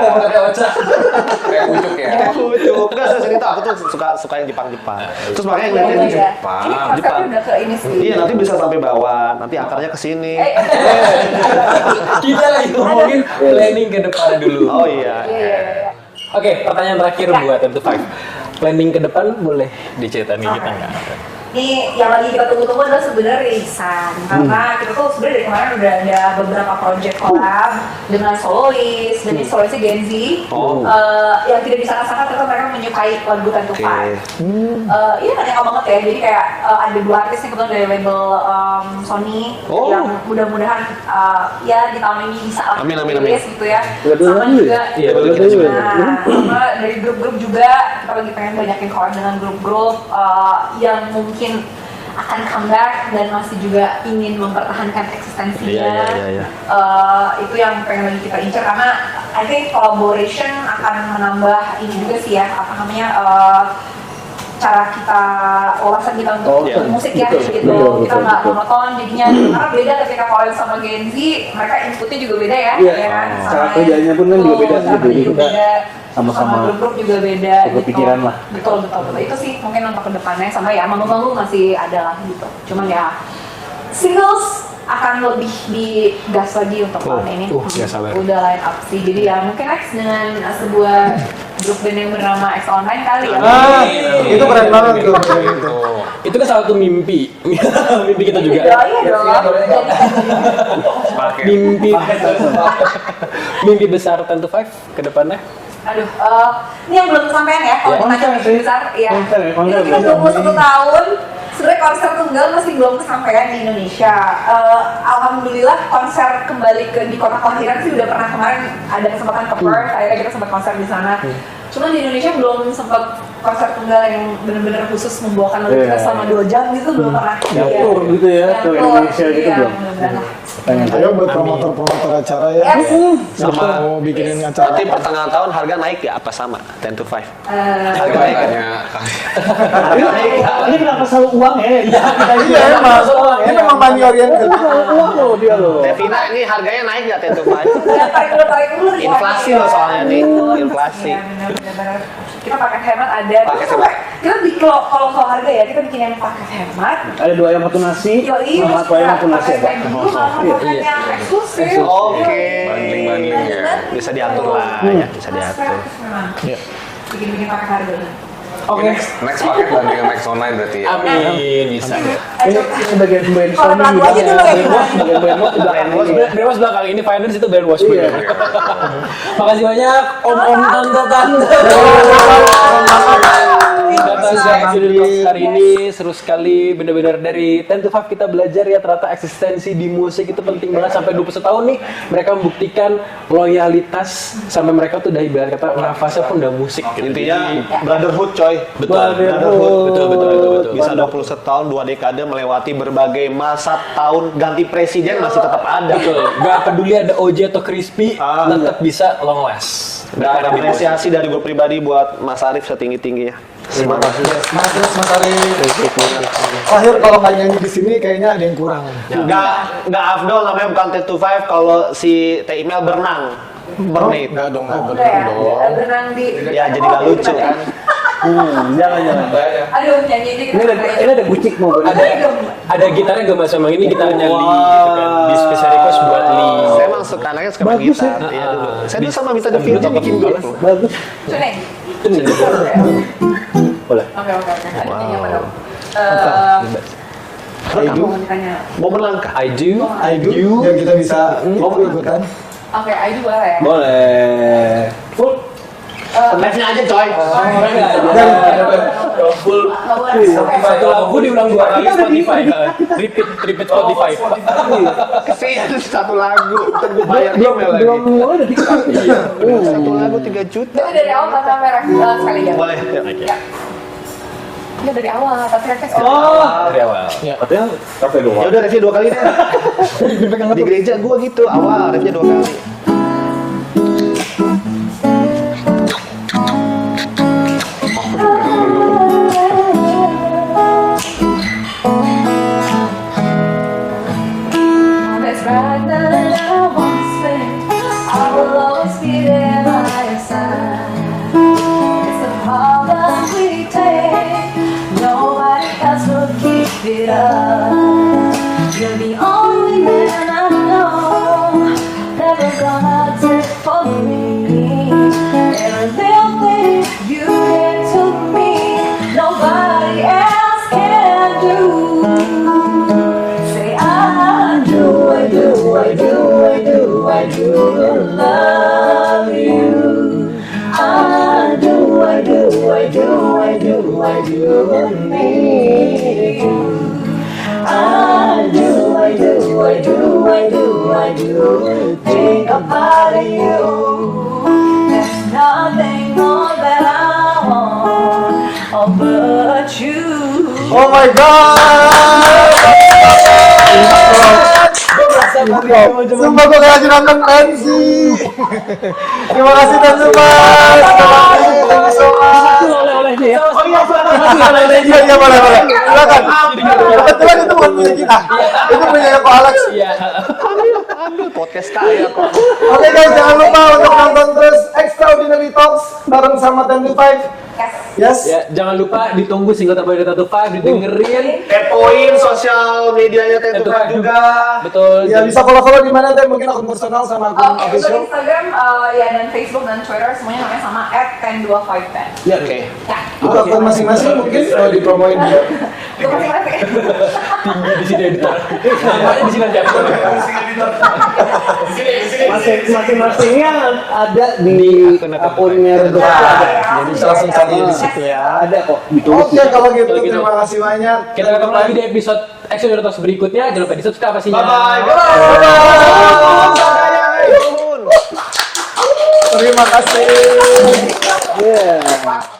Kayak ujuk ya. Ujuk. Enggak, saya cerita aku tuh suka yang Jepang-Jepang. Terus makanya Oh, ngeliatin iya. Jepang. Ini konsepnya udah ke ini sih. Iya, nanti bisa sampai bawah, nanti akarnya ke sini. Kita lagi ngomongin planning ke depan dulu. Oh iya. Iya. Oke, pertanyaan terakhir buat M25. Planning ke depan boleh diceritain kita nggak? Ini yang lagi kita tunggu-tunggu adalah sebenarnya rilisan karena kita tuh sebenarnya dari kemarin udah ada beberapa project collab dengan solois dan ini soloisnya Gen Z yang tidak disangka-sangka ternyata mereka menyukai lagu Tentu Five. Ini kan yang banget ya, jadi kayak ada 2 artis yang kebetulan dari label Sony yang mudah-mudahan ya di tahun ini bisa Amin, amin, rilis amin. gitu ya. Betul Sama banget juga Iya, betul kita juga. Nah, sama dari grup-grup juga kita lagi pengen banyakin collab dengan grup-grup yang mungkin akan comeback dan masih juga ingin mempertahankan eksistensinya. Iya. Itu yang pengen lagi kita incar karena I think collaboration akan menambah ini juga sih ya, apa namanya cara kita wawasan kita untuk musik ya gitu. Kita nggak monoton jadinya karena beda ketika collab sama Gen Z, mereka inputnya juga beda ya. Iya. Ya kan? Cara Sama kerjanya pun kan juga beda sih, cara jadi kerja kita beda. sama-sama grup juga beda berpikiran lah. betul itu sih mungkin untuk kedepannya sama ya manggung-manggung masih ada lah gitu cuman ya singles akan lebih digas lagi untuk tahun ini ya sabar. udah line up sih jadi ya mungkin next dengan sebuah grup band yang bernama X Online kali ya Itu keren banget tuh. Itu kan salah satu mimpi. Mimpi kita juga. iya dong Pakai. Mimpi besar Tentu Five ke depannya. Aduh, ini yang belum kesampaian ya, kalau Ya, ditanya konser mimpi sih. besar, ya. Konser ya, konser Itu kita belum. 21 tahun, sebenarnya konser tunggal masih belum kesampaian di Indonesia. Alhamdulillah konser kembali di kota kelahiran sih udah pernah kemarin ada kesempatan ke Perth, akhirnya kita sempat konser di sana. Cuman di Indonesia belum sempat konser tunggal yang benar-benar khusus membawakan lagu kita Iya. selama 2 jam gitu belum pernah. Dapur gitu ya, ke Indonesia gitu iya, belum? mudah-mudahan lah. Pengen Ayo buat promotor-promotor acara ya. Yes. Sama mau bikinin acara. Nanti pertengahan tahun harga naik ya apa sama? 10 to 5. Coba tanya. Ini kenapa selalu uang ya? Iya emang. Ini memang money oriented. Selalu uang loh dia loh. Devina ini harganya naik nggak 10 to 5? Ya, tarik dulu. Inflasi loh soalnya nih, inflasi. Iya, benar-benar. Kita paket hemat ada. Paket Terus hemat. Kita di kalau soal harga ya, kita bikin yang paket hemat. Ada 2 ayam 1 nasi, Yoi, sama 1 ayam 1 nasi ya, Pak? paket yang eksklusif. Oke. Bundling-bundling ya. Bisa diatur lah ya, bisa diatur. Iya. Bikin paket harga. Oke. Next paket banding sama X Online berarti ya. Amin, bisa. Ini bagian Kalau brainstorming lagu juga. aja dulu ya. Bagian brainwash udah Brainwash belakang ini finance itu brainwash gue. Iya. Makasih banyak om-om tante-tante. Datang ke studio hari ini seru sekali. Bener-bener dari 10 to 5 kita belajar ya ternyata eksistensi di musik itu penting banget. Sampai 21 tahun nih mereka membuktikan loyalitas sampai mereka tuh udah ibarat kata nafasnya pun udah musik gitu. Intinya brotherhood coy. Betul. Betul. Bisa 21 tahun, 2 dekade melewati berbagai masa tahun ganti presiden masih tetap ada. Betul. Gak peduli ada OJ atau Crispy, tetap bisa long last. Dan apresiasi dari gue pribadi buat Mas Arif setinggi-tingginya. Terima kasih. Mas Arif. Akhir kalau nggak nyanyi di sini kayaknya ada yang kurang. Nggak afdol namanya bukan 10 to 5 kalau si T-Email berenang. Bernit. Nggak dong, nggak Udah berenang ya, dong. berenang di. Ya jadi nggak lucu kan. Jangan. Aduh, nyanyi aja kita. Ini ada bucik mau. Ada gitarnya gak mas emang ini gitarnya Lee gitu kan. Di special request buat Lee. Saya emang suka anaknya suka main Bagus gitar. Iya dulu. Saya dulu sama Mita Devi aja bikin gitu. Bagus. Cuneng. Boleh. Oke. Ada nyanyi apa dong? I do. Mau ditanya. Mau melangkah. I do. I do. Yang kita bisa ikutan. Oke, I do boleh. Boleh. Full. Matchnya aja coy. Full satu lagu diulang 2 kali Spotify. Repeat Spotify. Kesian satu lagu. Ntar gue bayar email lagi. Udah bisa. Satu lagu 3 juta. Itu dari awal tanpa merah sekali ya. Boleh. Ya. Ya dari awal, tapi refresh. Dari awal. Katanya kafe doang. Ya udah review 2 kali deh. Di gereja gua gitu awal review 2 kali. That's right, that I won't spend. I will always be there by your side. It's the path that we take. Nobody else will keep it up. You're the only man I know. Never gonna take for me. Every little thing you get to me, nobody else can do. Say I do love you. I do need you. I do think about you. There's nothing more that I want but you. Oh my God! Sumpah gue gak nonton pensi. Terima kasih dan Sumpah. Thank you so much. Oleh-olehnya ya. Oh iya, iya boleh. Silakan. Kebetulan itu bukan punya kita. Itu punya Ko Alex. Ambil podcast kaya kok. Oke guys, jangan lupa untuk nonton terus Extraordinary Talks bareng sama 10 to 5. Yes. Ya, jangan lupa ditunggu single terbaru dari 10 to 5, didengerin. Kepoin sosial medianya 10 to 5 juga. Betul. Ya bisa follow-follow di mana deh, mungkin akun personal sama akun Untuk official. Instagram ya dan Facebook dan Twitter semuanya namanya sama @102510. Ya oke. Ya. Itu akun masing-masing mungkin kalau dipromoin dia. Itu masing-masing. Tinggi di sini editor. Namanya di sini aja. Masing-masingnya ada di akunnya Redup. Jadi bisa langsung cari di situ ya. Ada kok ditulis. Oke kalau gitu terima kasih banyak. Kita ketemu lagi di episode Extraordinary Talks berikutnya. Jangan lupa di subscribe pastinya. Bye. Terima kasih. Yeah.